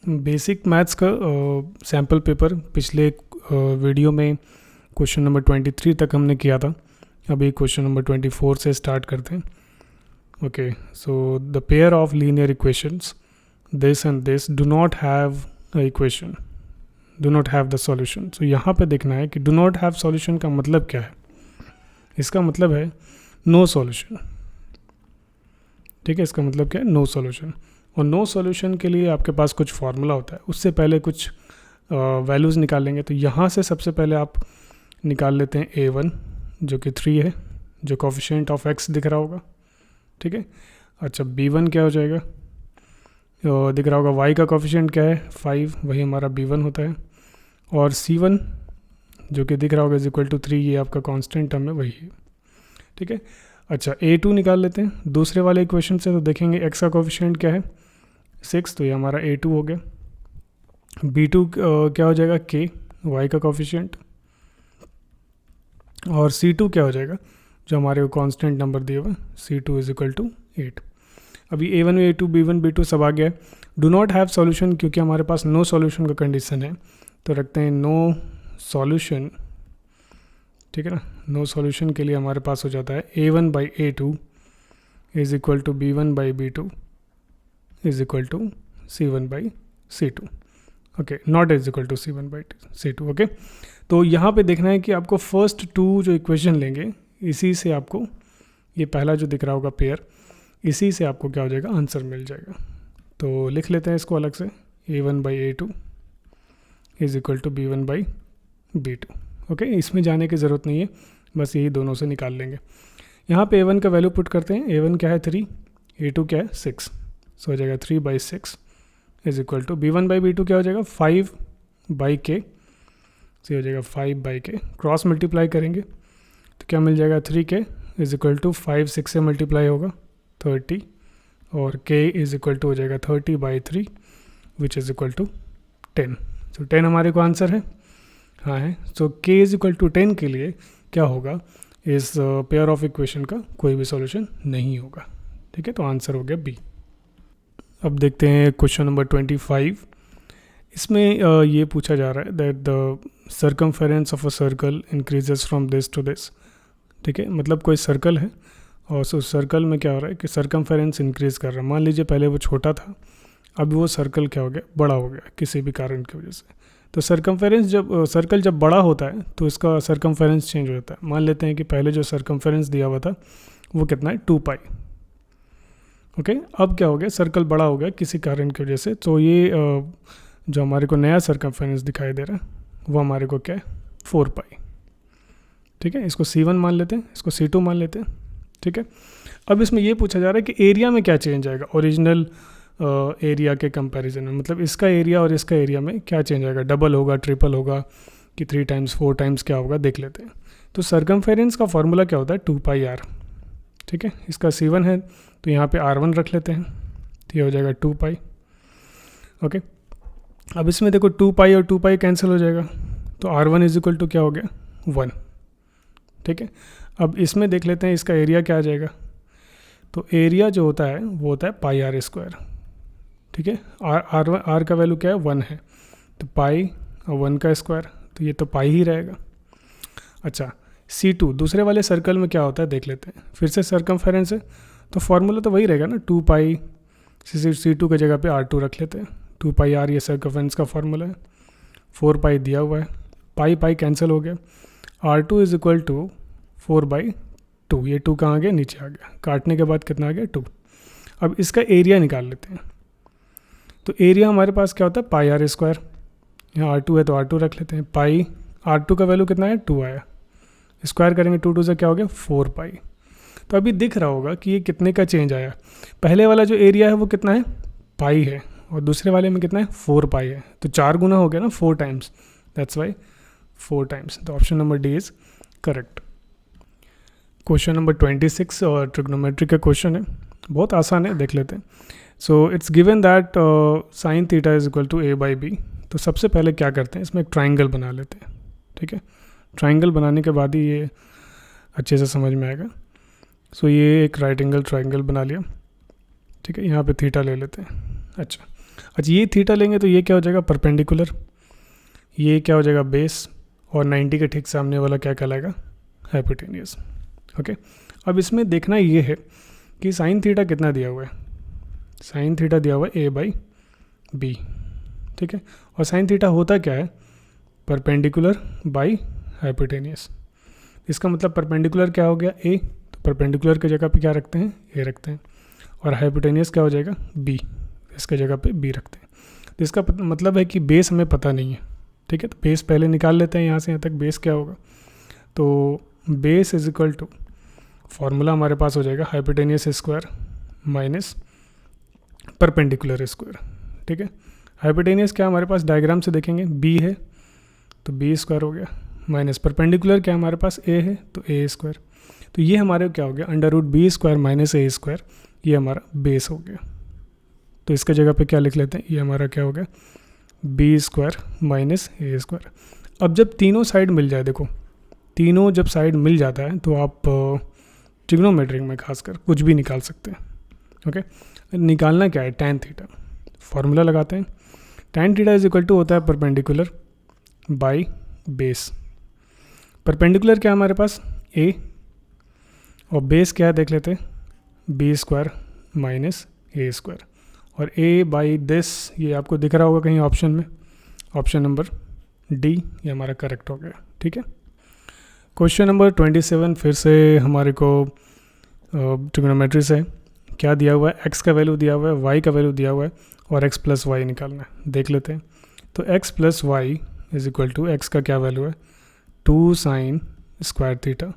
Basic maths का sample paper पिछले video में क्वेश्चन नंबर 23 तक हमने किया था। अभी क्वेश्चन नंबर 24 से स्टार्ट करते हैं। Okay, so the pair of linear equations this and this do not have a equation, do not have the solution. So यहाँ पे देखना है कि डू नॉट हैव सॉल्यूशन का मतलब क्या है। इसका मतलब है नो सॉल्यूशन। ठीक है, इसका मतलब क्या है, नो सॉल्यूशन। और नो सॉल्यूशन के लिए आपके पास कुछ फार्मूला होता है, उससे पहले कुछ वैल्यूज़ निकालेंगे। तो यहाँ से सबसे पहले आप निकाल लेते हैं a1 जो कि 3 है, जो कोफिशिएंट ऑफ x दिख रहा होगा। ठीक है, अच्छा b1 क्या हो जाएगा, दिख रहा होगा y का कोफिशिएंट क्या है 5, वही हमारा b1 होता है। और c1 जो कि दिख रहा होगा इज इक्वल टू 3, ये आपका कांस्टेंट टर्म है, वही है। ठीक है, अच्छा a2 निकाल लेते हैं दूसरे वाले इक्वेशन से। तो देखेंगे x का कोफिशिएंट क्या है 6, तो ये हमारा a2 हो गया। b2 क्या हो जाएगा k, y का कोफिशिएंट। और c2 क्या हो जाएगा, जो हमारे को कांस्टेंट नंबर दिए हुए c2 इज इक्वल टू 8। अभी a1 a2 b1 b2 सब आ गया। डू नॉट हैव सॉल्यूशन, क्योंकि हमारे पास नो सॉल्यूशन का कंडीशन है, तो रखते हैं नो सॉल्यूशन। ठीक है ना, नो सॉल्यूशन के लिए हमारे पास हो जाता है a1 by a2 is equal to b1 by b2 is equal to c1 by c2। Okay, not is equal to c1 by c2। Okay, तो यहाँ पे देखना है कि आपको फर्स्ट टू जो इक्वेशन लेंगे, इसी से आपको ये पहला जो दिख रहा होगा पेयर, इसी से आपको क्या हो जाएगा, आंसर मिल जाएगा। तो लिख लेते हैं इसको अलग से, a1 by a2 is equal to b1 by b2। Okay, इसमें जाने की ज़रूरत नहीं है, बस यही दोनों से निकाल लेंगे। यहाँ पे a1 का वैल्यू पुट करते हैं। a1 क्या है 3, a2 क्या है 6, सो हो जाएगा 3 by 6 is equal to b1 by b2 क्या हो जाएगा 5 बाई k, से हो जाएगा 5 बाई k। क्रॉस मल्टीप्लाई करेंगे तो क्या मिल जाएगा 3k इज इक्वल टू 5 6 से मल्टीप्लाई होगा 30, और k इज इक्वल टू हो जाएगा 30 by 3 which is equal to 10। तो 10 हमारे को आंसर है, हाँ है। So k is equal to 10 के लिए क्या होगा, इस पेयर ऑफ इक्वेशन का कोई भी सॉल्यूशन नहीं होगा। ठीक है, तो आंसर हो गया बी। अब देखते हैं क्वेश्चन नंबर 25। इसमें ये पूछा जा रहा है that the circumference of a circle increases from this to this. ठीक है, मतलब कोई सर्कल है और उस सर्कल में क्या हो रहा है कि सर्कमफेरेंस इंक्रीज़ कर रहा है। मान लीजिए पहले वो छोटा था, अभी वो सर्कल क्या हो गया, बड़ा हो गया किसी भी कारण की वजह से। तो सर्कमफेरेंस सर्कल जब बड़ा होता है तो इसका सर्कमफेरेंस चेंज हो जाता है। मान लेते हैं कि पहले जो सर्कमफेरेंस दिया हुआ था वो कितना है 2 पाई। ओके, अब क्या हो गया, सर्कल बड़ा हो गया किसी कारण की वजह से, तो ये जो हमारे को नया सर्कमफेरेंस दिखाई दे रहा है वो हमारे को क्या है 4 पाई। ठीक है, इसको C1 मान लेते हैं, इसको C2 मान लेते हैं। ठीक है, अब इसमें ये पूछा जा रहा है कि एरिया में क्या चेंज आएगा ओरिजिनल एरिया के कंपैरिजन में। मतलब इसका एरिया और इसका एरिया में क्या चेंज आएगा, डबल होगा, ट्रिपल होगा कि 3 टाइम्स 4 टाइम्स क्या होगा, देख लेते हैं। तो सर्कमफेरेंस का फॉर्मूला क्या होता है 2 पाई r। ठीक है, इसका C1 है तो यहाँ पे r1 रख लेते हैं, तो ये हो जाएगा 2 पाई। ओके, अब इसमें देखो 2 पाई और 2 पाई कैंसिल हो जाएगा, तो r1 इज इक्वल टू क्या हो गया 1। ठीक है, अब इसमें देख लेते हैं इसका एरिया क्या आ जाएगा। तो एरिया जो होता है वो होता है पाई r स्क्वायर। ठीक है, r का वैल्यू क्या है 1 है, तो पाई और 1 का स्क्वायर, तो ये तो पाई ही रहेगा। अच्छा, C2 दूसरे वाले सर्कल में क्या होता है देख लेते हैं। फिर से सर्कमफेरेंस है तो फॉर्मूला तो वही रहेगा ना, 2 पाई C2 की जगह पे r2 रख लेते हैं। 2 पाई r ये सर्कमफेरेंस का फॉर्मूला है, 4 पाई दिया हुआ है, पाई पाई कैंसिल हो गया, r2 is equal to 4 by 2। ये 2 कहाँ आ गया, नीचे आ गया, काटने के बाद कितना आ गया 2। अब इसका एरिया निकाल लेते हैं। तो एरिया हमारे पास क्या होता है पाई r स्क्वायर, यहाँ r2 है तो r2 रख लेते हैं। पाई r2 का वैल्यू कितना है 2 आया, स्क्वायर करेंगे 2 2 से क्या हो गया 4 पाई। तो अभी दिख रहा होगा कि ये कितने का चेंज आया। पहले वाला जो एरिया है वो कितना है पाई है, और दूसरे वाले में कितना है 4 पाई है, तो 4 गुना हो गया ना 4 टाइम्स, दैट्स वाई 4 टाइम्स। तो option number D is correct. Question number 26 और ट्रिग्नोमेट्री का क्वेश्चन है, बहुत आसान है, देख लेते हैं। So it's given that sine theta is equal to a by B. तो सबसे पहले क्या करते हैं, इसमें एक ट्राइंगल बना लेते हैं। ठीक है, ट्राइंगल बनाने के बाद ही ये अच्छे से समझ में आएगा। सो ये एक राइट एंगल ट्राइंगल बना लिया। ठीक है, यहाँ पे थीटा ले लेते हैं। अच्छा, अच्छा ये थीटा लेंगे तो ये क्या हो जाएगा, परपेंडिकुलर, ये क्या हो जाएगा, बेस, और 90 के ठीक सामने वाला क्या कहलाएगा, हाइपोटेनियस। ओके, अब इसमें देखना ये है कि साइन थीटा कितना दिया हुआ है, साइन थीटा दिया हुआ है a/b, ठीक है, और साइन थीटा होता क्या है, परपेंडिकुलर बाई हाइपोटेनियस। इसका मतलब परपेंडिकुलर क्या हो गया, a, तो परपेंडिकुलर की जगह पे क्या रखते हैं, a रखते हैं, और हाइपोटेनियस क्या हो जाएगा, b, इसके जगह पे b रखते हैं। तो इसका मतलब है कि बेस हमें पता नहीं है, ठीक है, तो बेस पहले निकाल लेते हैं, यहाँ से यहाँ तक बेस क्या होगा, तो base is equal to, formula हमारे पास हो जाएगा hypotenuse square minus perpendicular square, ठीक है। हाइपोटेनियस क्या हमारे पास डायग्राम से देखेंगे b है तो b स्क्वायर हो गया, माइनस परपेंडिकुलर क्या हमारे पास a है तो a स्क्वायर, तो ये हमारे क्या हो गया, √b square minus a square, ये हमारा बेस हो गया। तो इसके जगह पे क्या लिख लेते हैं, ये हमारा क्या हो गया, b square minus a square. अब जब तीनों साइड मिल जाए, देखो तीनों जब साइड मिल जाता है तो आप ट्रिग्नोमेट्रिक में खासकर कुछ भी निकाल सकते हैं। ओके, निकालना क्या है, टैन थीटा, फॉर्मूला लगाते हैं, tan theta is equal to होता है परपेंडिकुलर बाई बेस। परपेंडिकुलर क्या है हमारे पास, a, और बेस क्या है देख लेते हैं, b square minus a square, और a बाई दिस, ये आपको दिख रहा होगा कहीं ऑप्शन में, ऑप्शन नंबर D ये हमारा करेक्ट हो गया, ठीक है। क्वेश्चन नंबर 27 फिर से हमारे को ट्रिग्नोमेट्री से क्या दिया हुआ है, x का वैल्यू दिया हुआ है, y का वैल्यू दिया हुआ है, और x प्लस वाई निकालना है, देख लेते हैं। तो x plus Y is equal to, X का क्या वैल्यू है 2 साइन स्क्वायर थीटा,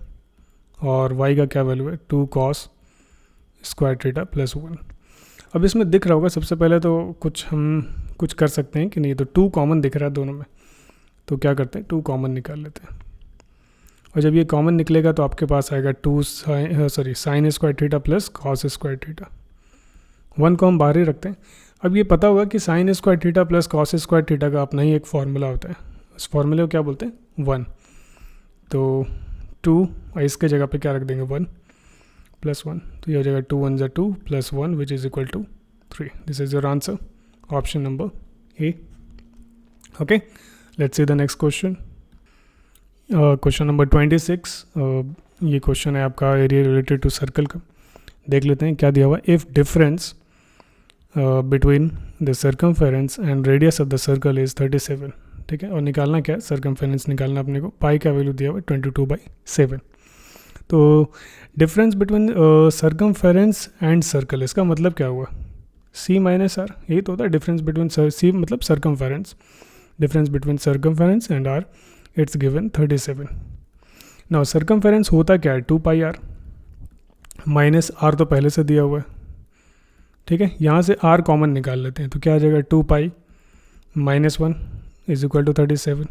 और y का क्या वैल्यू है 2 कॉस स्क्वायर थीटा प्लस 1। अब इसमें दिख रहा होगा, सबसे पहले तो हम कुछ कर सकते हैं कि नहीं, तो 2 कॉमन दिख रहा है दोनों में, तो क्या करते हैं 2 कॉमन निकाल लेते हैं, और जब ये कॉमन निकलेगा तो आपके पास आएगा sign square theta plus cos square theta, 1 को हम बाहर ही रखते हैं। अब ये पता होगा कि sign square theta plus cos square theta का अपना ही एक फार्मूला होता है, उस फार्मूले को क्या बोलते हैं 1, तो 2 और इसके जगह पे क्या रख देंगे 1 प्लस 1, तो ये हो जाएगा 2 1 2 plus 1 which is equal to 3। This is your answer, option number A। Okay, let's see the next question. Question number 26, ये क्वेश्चन है आपका एरिया रिलेटेड टू सर्कल का, देख लेते हैं क्या दिया हुआ। If difference between the circumference and radius of the circle is 37, ठीक है, और निकालना क्या है, सर्कमफेरेंस निकालना अपने को, पाई का वैल्यू दिया हुआ है 22/7। तो difference between circumference and circle, इसका मतलब क्या हुआ, C माइनस आर, यही तो होता है डिफरेंस बिटवीन C मतलब circumference, difference between circumference and R, it's given 37। Now circumference होता क्या है 2 पाई आर, माइनस आर तो पहले से दिया हुआ है, ठीक है, यहाँ से आर कॉमन निकाल लेते हैं, तो क्या आ जाएगा 2 pi minus 1 is equal to 37।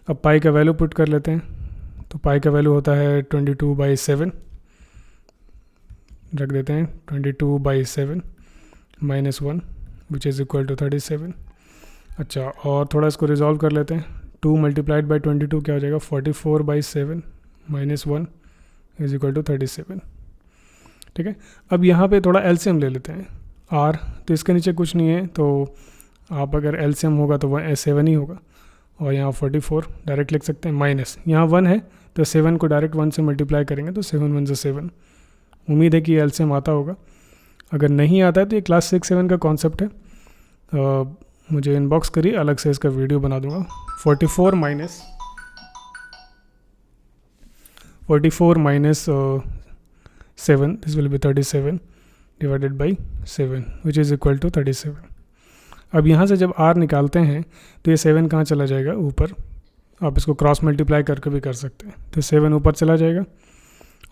अब पाई का वैल्यू पुट कर लेते हैं, तो पाई का वैल्यू होता है 22/7, रख देते हैं 22/7 minus 1 which is equal to 37। अच्छा, और थोड़ा इसको रिजॉल्व कर लेते हैं, 2 मल्टीप्लाइड बाई 22 क्या हो जाएगा 44/7 माइनस 1 इज इक्वल टू 37, ठीक है। अब यहाँ पे थोड़ा एलसीएम ले लेते हैं, आर तो इसके नीचे कुछ नहीं है, तो आप अगर एलसीएम होगा तो 7 ही होगा, और यहाँ 44 डायरेक्ट लिख सकते हैं, माइनस यहाँ 1 है तो 7 को डायरेक्ट 1 से मल्टीप्लाई करेंगे तो 7 1 से 7। उम्मीद है कि एलसीएम आता होगा, अगर नहीं आता है तो ये क्लास 6-7 का कॉन्सेप्ट है, मुझे इनबॉक्स करिए, अलग से इसका वीडियो बना दूंगा। 44 minus 7, this will be 37 divided by 7 which is equal to 37। अब यहाँ से जब r निकालते हैं तो ये 7 कहाँ चला जाएगा, ऊपर, आप इसको क्रॉस मल्टीप्लाई करके भी कर सकते हैं, तो 7 ऊपर चला जाएगा,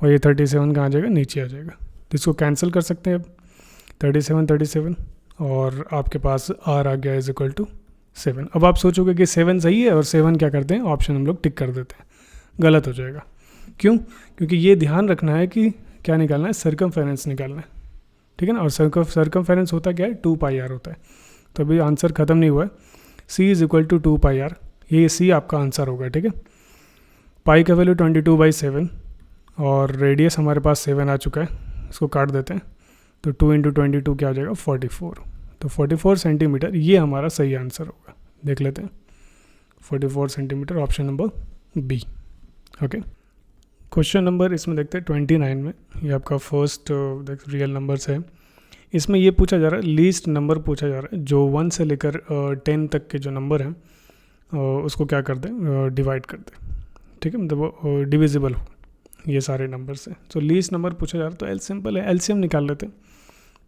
और ये 37 कहाँ आ जाएगा, नीचे आ जाएगा, तो इसको कैंसिल कर सकते हैं अब, 37 और आपके पास r आ गया इज इक्वल टू 7। अब आप सोचोगे कि 7 सही है, और 7 क्या करते हैं, ऑप्शन हम लोग टिक कर देते हैं, गलत हो जाएगा। क्यों, क्योंकि ये ध्यान रखना है कि क्या निकालना है, सर्कमफेरेंस निकालना है, ठीक है ना, और सर्कमफेरेंस होता क्या है 2 पाई आर होता है, तो अभी आंसर ख़त्म नहीं हुआ है, C is equal to 2 pi R, ये C आपका आंसर होगा, ठीक है। पाई का वैल्यू 22/7, और रेडियस हमारे पास 7 आ चुका है, इसको काट देते हैं, तो 2 × 22 क्या हो जाएगा 44, तो 44 सेंटीमीटर ये हमारा सही आंसर होगा। देख लेते हैं 44 centimetre, option number B. Okay, question number इसमें देखते हैं 29 में। ये आपका फर्स्ट रियल नंबर्स है। इसमें ये पूछा जा रहा है, लीस्ट नंबर पूछा जा रहा है, जो 1 से लेकर 10 तक के जो नंबर हैं उसको क्या कर दें, डिवाइड कर दें। ठीक है, मतलब वो डिविजिबल हो ये सारे नंबर से। तो लीस्ट नंबर पूछा जा रहा है, तो सिंपल है, एलसीएम निकाल लेते हैं,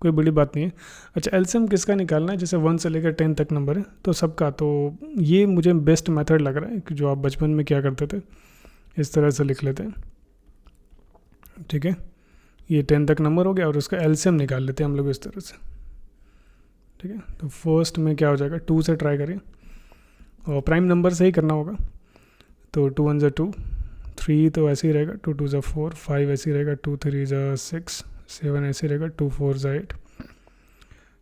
कोई बड़ी बात नहीं है। अच्छा, एलसीएम किसका निकालना है? जैसे 1 से लेकर 10 तक नंबर है तो सबका, तो ये मुझे बेस्ट मेथड लग रहा है कि जो आप बचपन में क्या करते थे, इस तरह से लिख लेते हैं। ठीक है, ये 10 तक नंबर हो गया और उसका एलसीएम निकाल लेते हैं हम लोग इस तरह से। ठीक है, तो फर्स्ट में क्या हो जाएगा, 2 से ट्राई करिए और प्राइम नंबर से ही करना होगा। तो 2 1 2, 3 तो ऐसे ही रहेगा, 2 2 4, 5 ऐसे ही रहेगा, 2 3 6, 7 ऐसे रहेगा, 2 4 8,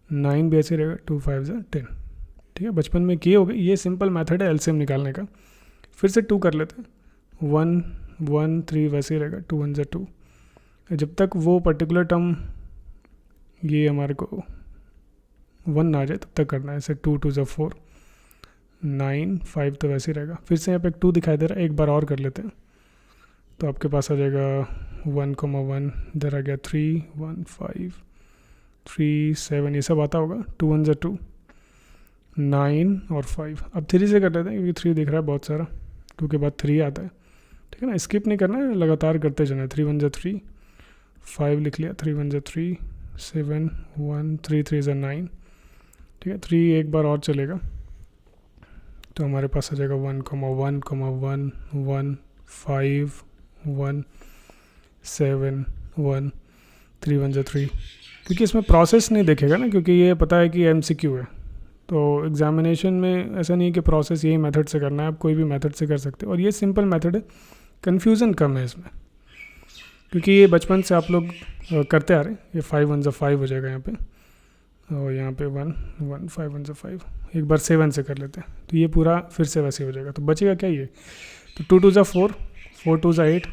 9 भी ऐसे रहेगा, 2 5 10। ठीक है, बचपन में किए हो गए, ये सिंपल मेथड है एलसीएम निकालने का। फिर से 2 कर लेते हैं, 1 1 3 वैसे ही रहेगा, 2 1 2। जब तक वो पर्टिकुलर टर्म ये हमारे को 1 ना आ जाए तब तक करना है। ऐसे 2 2 4, 9 5 तो वैसे ही रहेगा। फिर से यहाँ पे 2 दिखाई दे रहा है, एक बार और कर लेते हैं, तो आपके पास आ जाएगा 1 1, इधर आ गया 3 1 5 3 7, ये सब आता होगा। 2 1 2, 9 और 5। अब 3 से कर लेते हैं क्योंकि 3 दिख रहा है बहुत सारा, 2 के बाद 3 आता है। ठीक है ना, स्किप नहीं करना है, लगातार करते जाना है। 3 1 3, 5 लिख लिया, 3 1 3 7 1 3 3 9। ठीक है, 3 एक बार और चलेगा तो हमारे पास आ जाएगा 1 1 1 1 5 1 7 1 3 1 3। क्योंकि इसमें प्रोसेस नहीं देखेगा ना, क्योंकि ये पता है कि एमसीक्यू है, तो एग्जामिनेशन में ऐसा नहीं है कि प्रोसेस यही मेथड से करना है, आप कोई भी मेथड से कर सकते हो। और ये सिंपल मेथड है, कन्फ्यूज़न कम है इसमें, क्योंकि ये बचपन से आप लोग करते आ रहे हैं। ये 5 1 5 हो जाएगा यहाँ पे, और यहाँ पे 1 1 5 1 5। एक बार 7 से कर लेते हैं तो ये पूरा फिर से वैसे हो जाएगा। तो बचेगा क्या ये, तो 2 2 4, 4 2 8,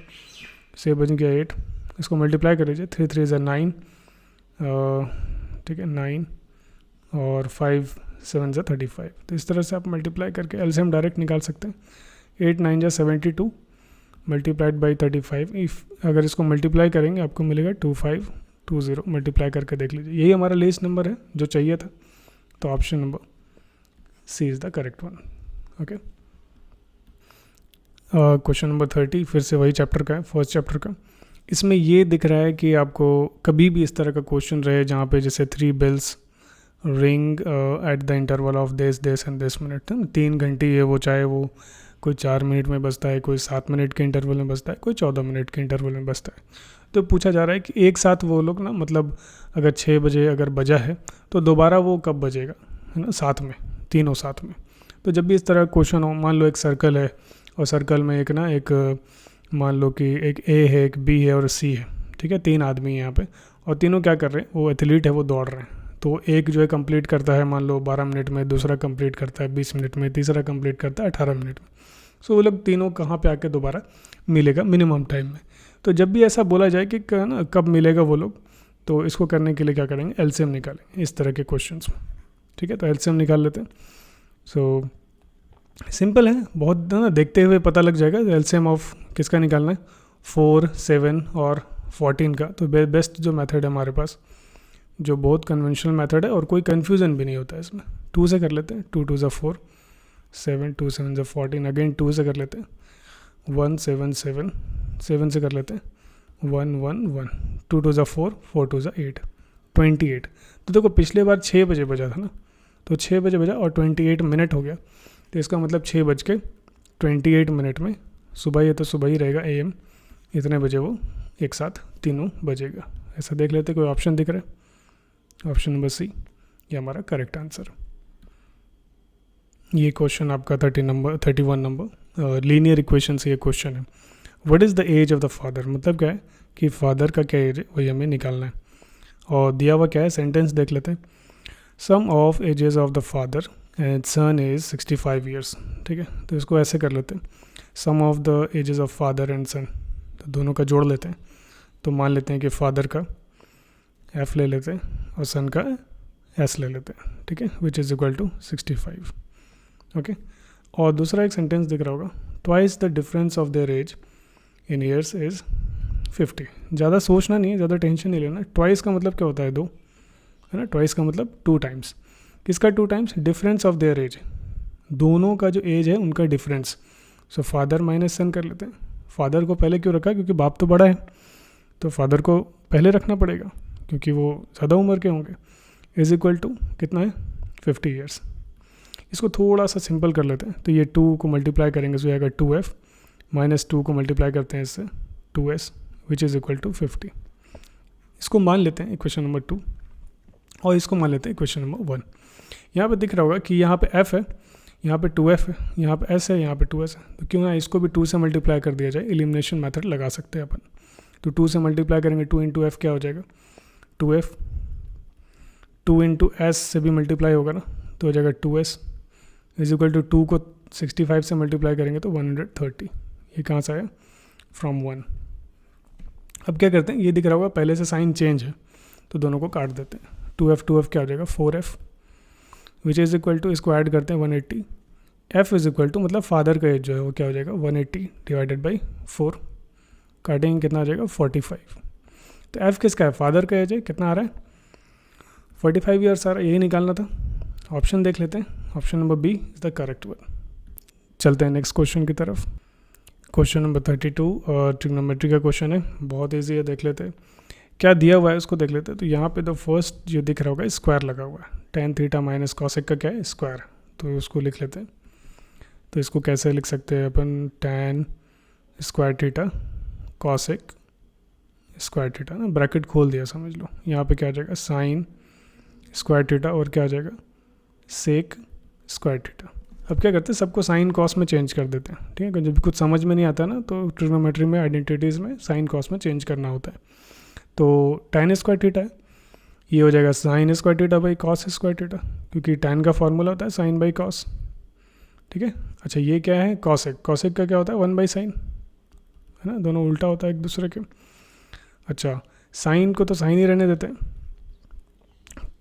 6 बच गया 8। इसको मल्टीप्लाई कर लीजिए, 3 3 9, ठीक है 9, और 5 7 35। तो इस तरह से आप मल्टीप्लाई करके एलसीएम डायरेक्ट निकाल सकते हैं। 8 9 72 मल्टीप्लाइड बाई 35। इफ अगर इसको मल्टीप्लाई करेंगे आपको मिलेगा 2520। मल्टीप्लाई करके देख लीजिए, यही हमारा लीस्ट नंबर है जो चाहिए था। तो option number C is the correct one. Okay, question number 30 फिर से वही चैप्टर का है, फर्स्ट चैप्टर का। इसमें ये दिख रहा है कि आपको कभी भी इस तरह का क्वेश्चन रहे जहाँ पे जैसे 3 bells ring at the interval of this and this minute, 3 घंटे है वो, चाहे वो कोई 4 मिनट में बजता है, कोई 7 मिनट के इंटरवल में बजता है, कोई 14 मिनट के इंटरवल में बजता है। तो पूछा जा रहा है कि एक साथ वो लोग ना, मतलब अगर 6 बजे अगर बजा है तो दोबारा वो कब बजेगा, है ना, साथ में, तीनों साथ में। तो जब भी इस तरह का क्वेश्चन हो, मान लो एक सर्कल है और सर्कल में एक मान लो कि एक ए है, एक बी है और सी है। ठीक है, 3 आदमी हैं यहाँ पे और तीनों क्या कर रहे हैं, वो एथलीट है, वो दौड़ रहे हैं। तो एक जो है कंप्लीट करता है मान लो 12 मिनट में, दूसरा कंप्लीट करता है 20 मिनट में, तीसरा कंप्लीट करता है 18 मिनट में। सो वो लोग तीनों कहाँ पे आके दोबारा मिलेगा, मिनिमम टाइम में। तो जब भी ऐसा बोला जाए कि ना कब मिलेगा वो लोग, तो इसको करने के लिए क्या करेंगे, एलसीएम निकालेंगे इस तरह के क्वेश्चंस में। ठीक है, तो एलसीएम निकाल लेते हैं। सो सिंपल है बहुत, ना देखते हुए पता लग जाएगा। एलसीएम ऑफ किसका निकालना है, 4 7 और 14 का। तो बेस्ट जो मेथड है हमारे पास, जो बहुत कन्वेंशनल मेथड है और कोई कन्फ्यूज़न भी नहीं होता है इसमें। 2 से कर लेते हैं, 2 2 4 7, 2 7 14। अगेन 2 से कर लेते हैं, 1 7 7, 7 से कर लेते हैं, 1 1 1, 2 2 4, 4 2 8, 28। तो देखो पिछले बार 6 बजे बजा था ना, तो 6 बजे बजा और 28 मिनट हो गया। तो इसका मतलब 6 बज के 28 मिनट में, सुबह ही है तो सुबह ही रहेगा AM, इतने बजे वो एक साथ तीनों बजेगा। ऐसा देख लेते, कोई ऑप्शन दिख रहा है, ऑप्शन नंबर सी ये हमारा करेक्ट आंसर। ये क्वेश्चन आपका 31 नंबर लीनियर इक्वेशन से ये क्वेश्चन है। What is the age of the father, मतलब क्या है कि फादर का क्या एज है वही हमें निकालना है। और दिया हुआ क्या है, सेंटेंस देख लेते हैं। Sum of ages of the father and son is 65 years. ठीक है, तो इसको ऐसे कर लेते हैं, sum of the ages of father and son, तो दोनों का जोड़ लेते हैं। तो मान लेते हैं कि फादर का F ले लेते हैं और सन का एस ले लेते हैं, ठीक है, which is equal to 65, okay. और दूसरा एक सेंटेंस दिख रहा होगा, twice the difference of their age in years is 50। ज़्यादा सोचना नहीं है, ज़्यादा टेंशन नहीं लेना। ट्वाइस का मतलब क्या होता है? 2, है ना। ट्वाइस का मतलब 2 टाइम्स। किसका 2 times? Difference of their age, दोनों का जो एज है उनका difference. So father minus son कर लेते हैं। फादर को पहले क्यों रखा? क्योंकि बाप तो बड़ा है, तो फादर को पहले रखना पड़ेगा क्योंकि वो ज़्यादा उम्र के होंगे। इज़ इक्वल टू कितना है? 50 ईयर्स। इसको थोड़ा सा सिंपल कर लेते हैं, तो ये 2 को मल्टीप्लाई करेंगे तो आएगा 2f, माइनस 2 को मल्टीप्लाई करते हैं इससे 2s, which is equal to 50। इसको मान लेते हैं इक्वेशन नंबर 2 और इसको मान लेते हैं इक्वेशन नंबर 1। यहाँ पे दिख रहा होगा कि यहाँ पे f है, यहाँ पे 2f है, यहाँ पे s है, यहाँ पे 2s है, तो क्यों ना इसको भी 2 से मल्टीप्लाई कर दिया जाए। एलिमिनेशन मेथड लगा सकते हैं अपन। तो 2 से मल्टीप्लाई करेंगे, 2 इंटू एफ क्या हो जाएगा? 2f। 2 इंटू एस से भी मल्टीप्लाई होगा ना, तो हो जाएगा 2s इज इक्वल टू 2 को 65 से मल्टीप्लाई करेंगे तो 130। ये कहाँ से आया? फ्रॉम 1। अब क्या करते हैं, ये दिख रहा होगा पहले से साइन चेंज है, तो दोनों को काट देते हैं। 2f क्या हो जाएगा? 4f, which is equal to, इसको ऐड करते हैं 180। f इज़ इक्वल टू मतलब फादर का एज जो है वो क्या हो जाएगा? 180 डिवाइडेड बाई 4, काटेंगे कितना आ जाएगा? 45। तो f किसका है? फादर का एज है, कितना आ रहा है? 45 ईयर्स आ रहा है, यही निकालना था। ऑप्शन देख लेते हैं, option number B is the correct one. चलते हैं नेक्स्ट क्वेश्चन की तरफ। क्वेश्चन नंबर 32 और ट्रिग्नोमेट्री का क्वेश्चन है, बहुत ईजी है, देख लेते हैं क्या दिया हुआ है उसको देख लेते हैं। तो यहाँ पे द फर्स्ट जो दिख रहा होगा स्क्वायर लगा हुआ है, tan थीटा माइनस कॉसेक का क्या है? स्क्वायर। तो उसको लिख लेते हैं। तो इसको कैसे लिख सकते हैं अपन? tan square theta cosec square theta ना, ब्रैकेट खोल दिया समझ लो। यहाँ पे क्या आ जाएगा? साइन स्क्वायर थीटा और क्या आ जाएगा? Sec square theta. अब क्या करते हैं, सबको साइन कॉस में चेंज कर देते हैं, ठीक है। जब कुछ समझ में नहीं आता ना, तो ट्रिग्नोमेट्री में आइडेंटिटीज़ में साइन कॉस में चेंज करना होता है। तो tan स्क्वायर थीटा है, ये हो जाएगा sign square theta by cos square theta, क्योंकि tan का फॉर्मूला होता है साइन बाई कॉस, ठीक है। अच्छा, ये क्या है? कॉसेक। कॉसेक का क्या होता है? 1 बाई साइन, है ना, दोनों उल्टा होता है एक दूसरे के। अच्छा, साइन को तो साइन ही रहने देते हैं।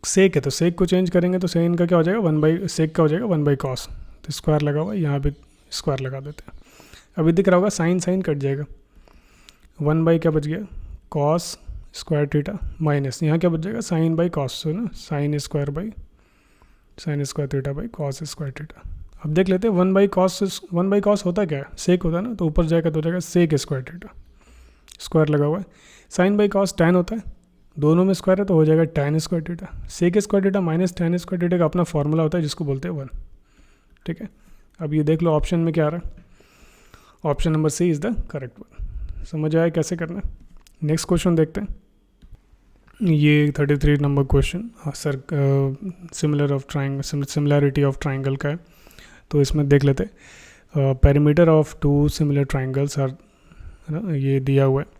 सेक है तो सेक को चेंज करेंगे, तो साइन का क्या हो जाएगा? 1 बाई, सेक का हो जाएगा 1 बाई कॉस। तो स्क्वायर लगा हुआ है, यहाँ पे स्क्वायर लगा देते हैं। अभी दिख रहा होगा साइन साइन कट जाएगा, 1 बाई क्या बच गया? कॉस स्क्वायर थीटा माइनस यहाँ क्या बच जाएगा? साइन बाई कॉस, है ना, sign square theta by cos square theta. अब देख लेते हैं 1 बाई कॉस होता क्या है? सेक होता है ना, तो ऊपर जाएगा तो हो जाएगा सेक स्क्वायर थीटा, स्क्वायर लगा हुआ है। साइन बाई कॉस tan होता है, दोनों में स्क्वायर है तो हो जाएगा tan square theta. Sec square theta minus tan square theta का अपना फॉर्मूला होता है जिसको बोलते हैं 1, ठीक है। अब ये देख लो ऑप्शन में क्या आ रहा है, option number C is the correct one. समझ आया कैसे करना है? नेक्स्ट क्वेश्चन देखते हैं। ये 33 number question sir similarity of triangle का है। तो इसमें देख लेते हैं, perimeter of 2 similar triangles are, है ना, ये दिया हुआ है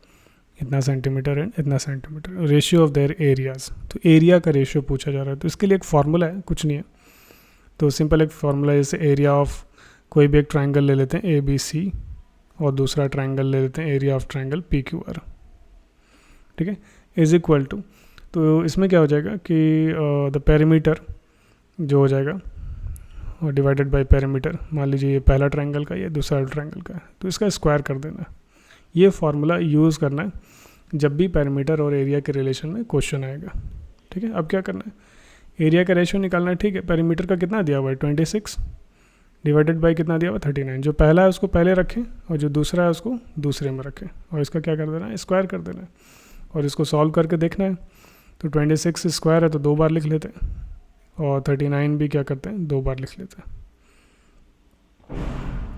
इतना सेंटीमीटर एंड इतना centimetre, ratio of their areas. तो एरिया का रेशियो पूछा जा रहा है, तो इसके लिए एक फार्मूला है, कुछ नहीं है। तो सिंपल एक फार्मूला है, जैसे एरिया ऑफ कोई भी एक ट्राइंगल ले लेते हैं ABC और दूसरा ट्राइंगल ले लेते हैं एरिया ऑफ ट्राइंगल PQR, ठीक है, इज इक्वल टू। तो इसमें क्या हो जाएगा कि द पेरीमीटर जो हो जाएगा और डिवाइडेड बाय पेरीमीटर, मान लीजिए ये पहला ट्राइंगल का, ये दूसरा ट्राइंगल का है, तो इसका स्क्वायर कर देना है। ये फार्मूला यूज़ करना है जब भी पेरीमीटर और एरिया के रिलेशन में क्वेश्चन आएगा, ठीक है। अब क्या करना है, एरिया का रेशियो निकालना है, ठीक है। पेरीमीटर का कितना दिया हुआ है? 26 डिवाइडेड बाई कितना दिया हुआ? 39। जो पहला है उसको पहले रखें और जो दूसरा है उसको दूसरे में रखें, और इसका क्या कर देना है? स्क्वायर कर देना है, और इसको सॉल्व करके देखना है। तो 26 स्क्वायर है तो 2 बार लिख लेते हैं, और 39 भी क्या करते हैं? 2 बार लिख लेते हैं,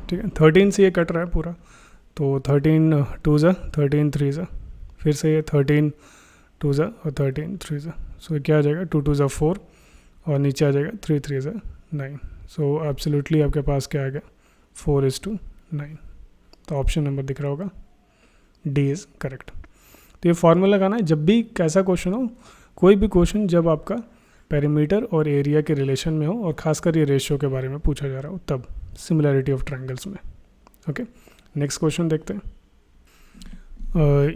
ठीक है। 13 से ये कट रहा है पूरा, तो 13 2 ज़ा 13 3 ज़ा, फिर से ये 13 2 ज़ा और 13 3 ज़ा। सो क्या आ जाएगा? 2 2 ज़ा 4 और नीचे आ जाएगा 3 3 ज़ा 9। सो एब्सोल्युटली आपके पास क्या आ गया? 4:9। तो ऑप्शन नंबर दिख रहा होगा डी इज़ करेक्ट। तो ये फार्मूला लगाना है जब भी कैसा क्वेश्चन हो, कोई भी क्वेश्चन जब आपका पेरीमीटर और एरिया के रिलेशन में हो, और खासकर ये रेशियो के बारे में पूछा जा रहा हो, तब सिमिलैरिटी ऑफ ट्रायंगल्स में। ओके, नेक्स्ट क्वेश्चन देखते हैं।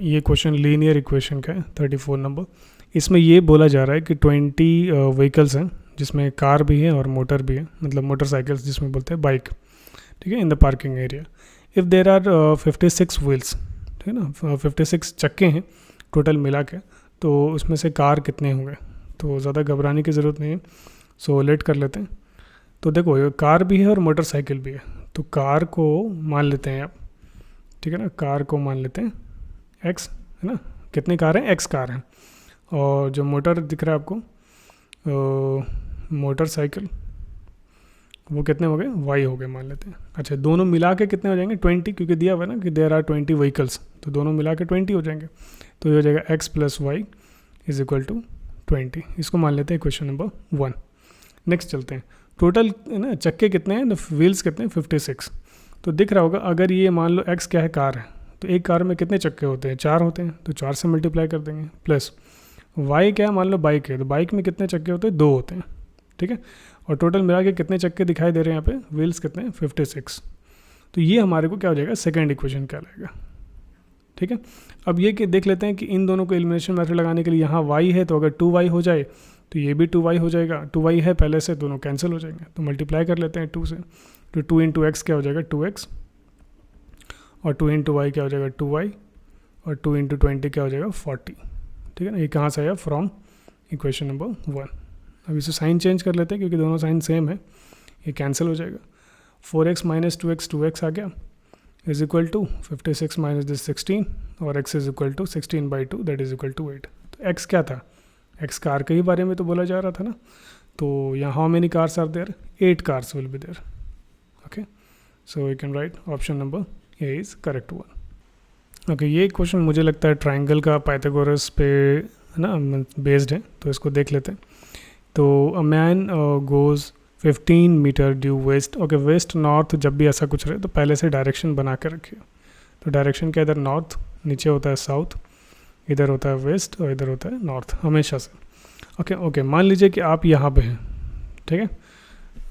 ये क्वेश्चन लीनियर इक्वेशन का है, 34 नंबर। इसमें ये बोला जा रहा है कि 20 व्हीकल्स हैं, जिसमें कार भी है और मोटर भी है, मतलब मोटरसाइकिल्स जिसमें बोलते हैं बाइक, ठीक है, in the parking area. If there are 56 wheels, ठीक है ना, 56 चक्के हैं टोटल मिला के, तो उसमें से कार कितने होंगे। तो ज़्यादा घबराने की ज़रूरत नहीं है, सो लेट कर लेते हैं। तो देखो कार भी है और मोटरसाइकिल भी है, तो कार को मान लेते हैं आप, ठीक है ना, कार को मान लेते हैं एक्स, है ना, कितनी कार हैं, एक्स कार हैं। और जो मोटर दिख रहा है आपको, मोटरसाइकिल, वो कितने हो गए, वाई हो गए मान लेते हैं। अच्छा, दोनों मिला के कितने हो जाएंगे, 20, क्योंकि दिया हुआ है ना कि देयर आर 20 व्हीकल्स, तो दोनों मिला के 20 हो जाएंगे। तो ये हो जाएगा X plus Y is equal to 20। इसको मान लेते हैं क्वेश्चन नंबर 1। नेक्स्ट चलते हैं। टोटल है ना चक्के कितने हैं, व्हील्स कितने हैं, 56। तो दिख रहा होगा, अगर ये मान लो एक्स क्या है, कार है, तो एक कार में कितने चक्के होते हैं, 4 होते हैं, तो 4 से मल्टीप्लाई कर देंगे। प्लस वाई क्या है, मान लो बाइक है, तो बाइक में कितने चक्के होते हैं, 2 होते हैं, ठीक है। और टोटल मिला के कितने चक्के दिखाई दे रहे हैं यहाँ पे, व्हील्स कितने हैं, 56। तो ये हमारे को क्या हो जाएगा, सेकेंड इक्वेशन क्या लगेगा, ठीक है। अब ये कि देख लेते हैं कि इन दोनों को एलिमिनेशन मेथड लगाने के लिए यहाँ y है, तो अगर 2y हो जाए तो ये भी 2y हो जाएगा, 2y है पहले से, दोनों कैंसिल हो जाएंगे, तो मल्टीप्लाई कर लेते हैं 2 से। तो 2 इंटू एक्स क्या हो जाएगा, 2x, और 2 इंटू वाई क्या हो जाएगा, 2y, और 2 इंटू 20 क्या हो जाएगा, 40, ठीक है ना। ये कहाँ से आया, फ्रॉम इक्वेशन नंबर 1। अब इसे साइन चेंज कर लेते हैं, क्योंकि दोनों साइन सेम है, ये कैंसिल हो जाएगा। 4x माइनस 2x, 2x आ गया, is equal to 56 minus this 16, और x is equal to 16/2, that is equal to 8। तो x क्या था, x कार के ही बारे में तो बोला जा रहा था ना। तो यहाँ how many cars are there, 8 cars will be there, okay. So you can write option number A is correct one. Okay, ये क्वेश्चन मुझे लगता है ट्राइंगल का पाइथागोरस पे ना बेस्ड है, तो इसको देख लेते हैं। तो a man goes 15 metre due west, okay, west north जब भी ऐसा कुछ रहे तो पहले से डायरेक्शन बना के रखिए। तो डायरेक्शन क्या, इधर नॉर्थ, नीचे होता है साउथ, इधर होता है वेस्ट, और इधर होता है नॉर्थ हमेशा से। ओके ओके, मान लीजिए कि आप यहाँ पे हैं, ठीक है,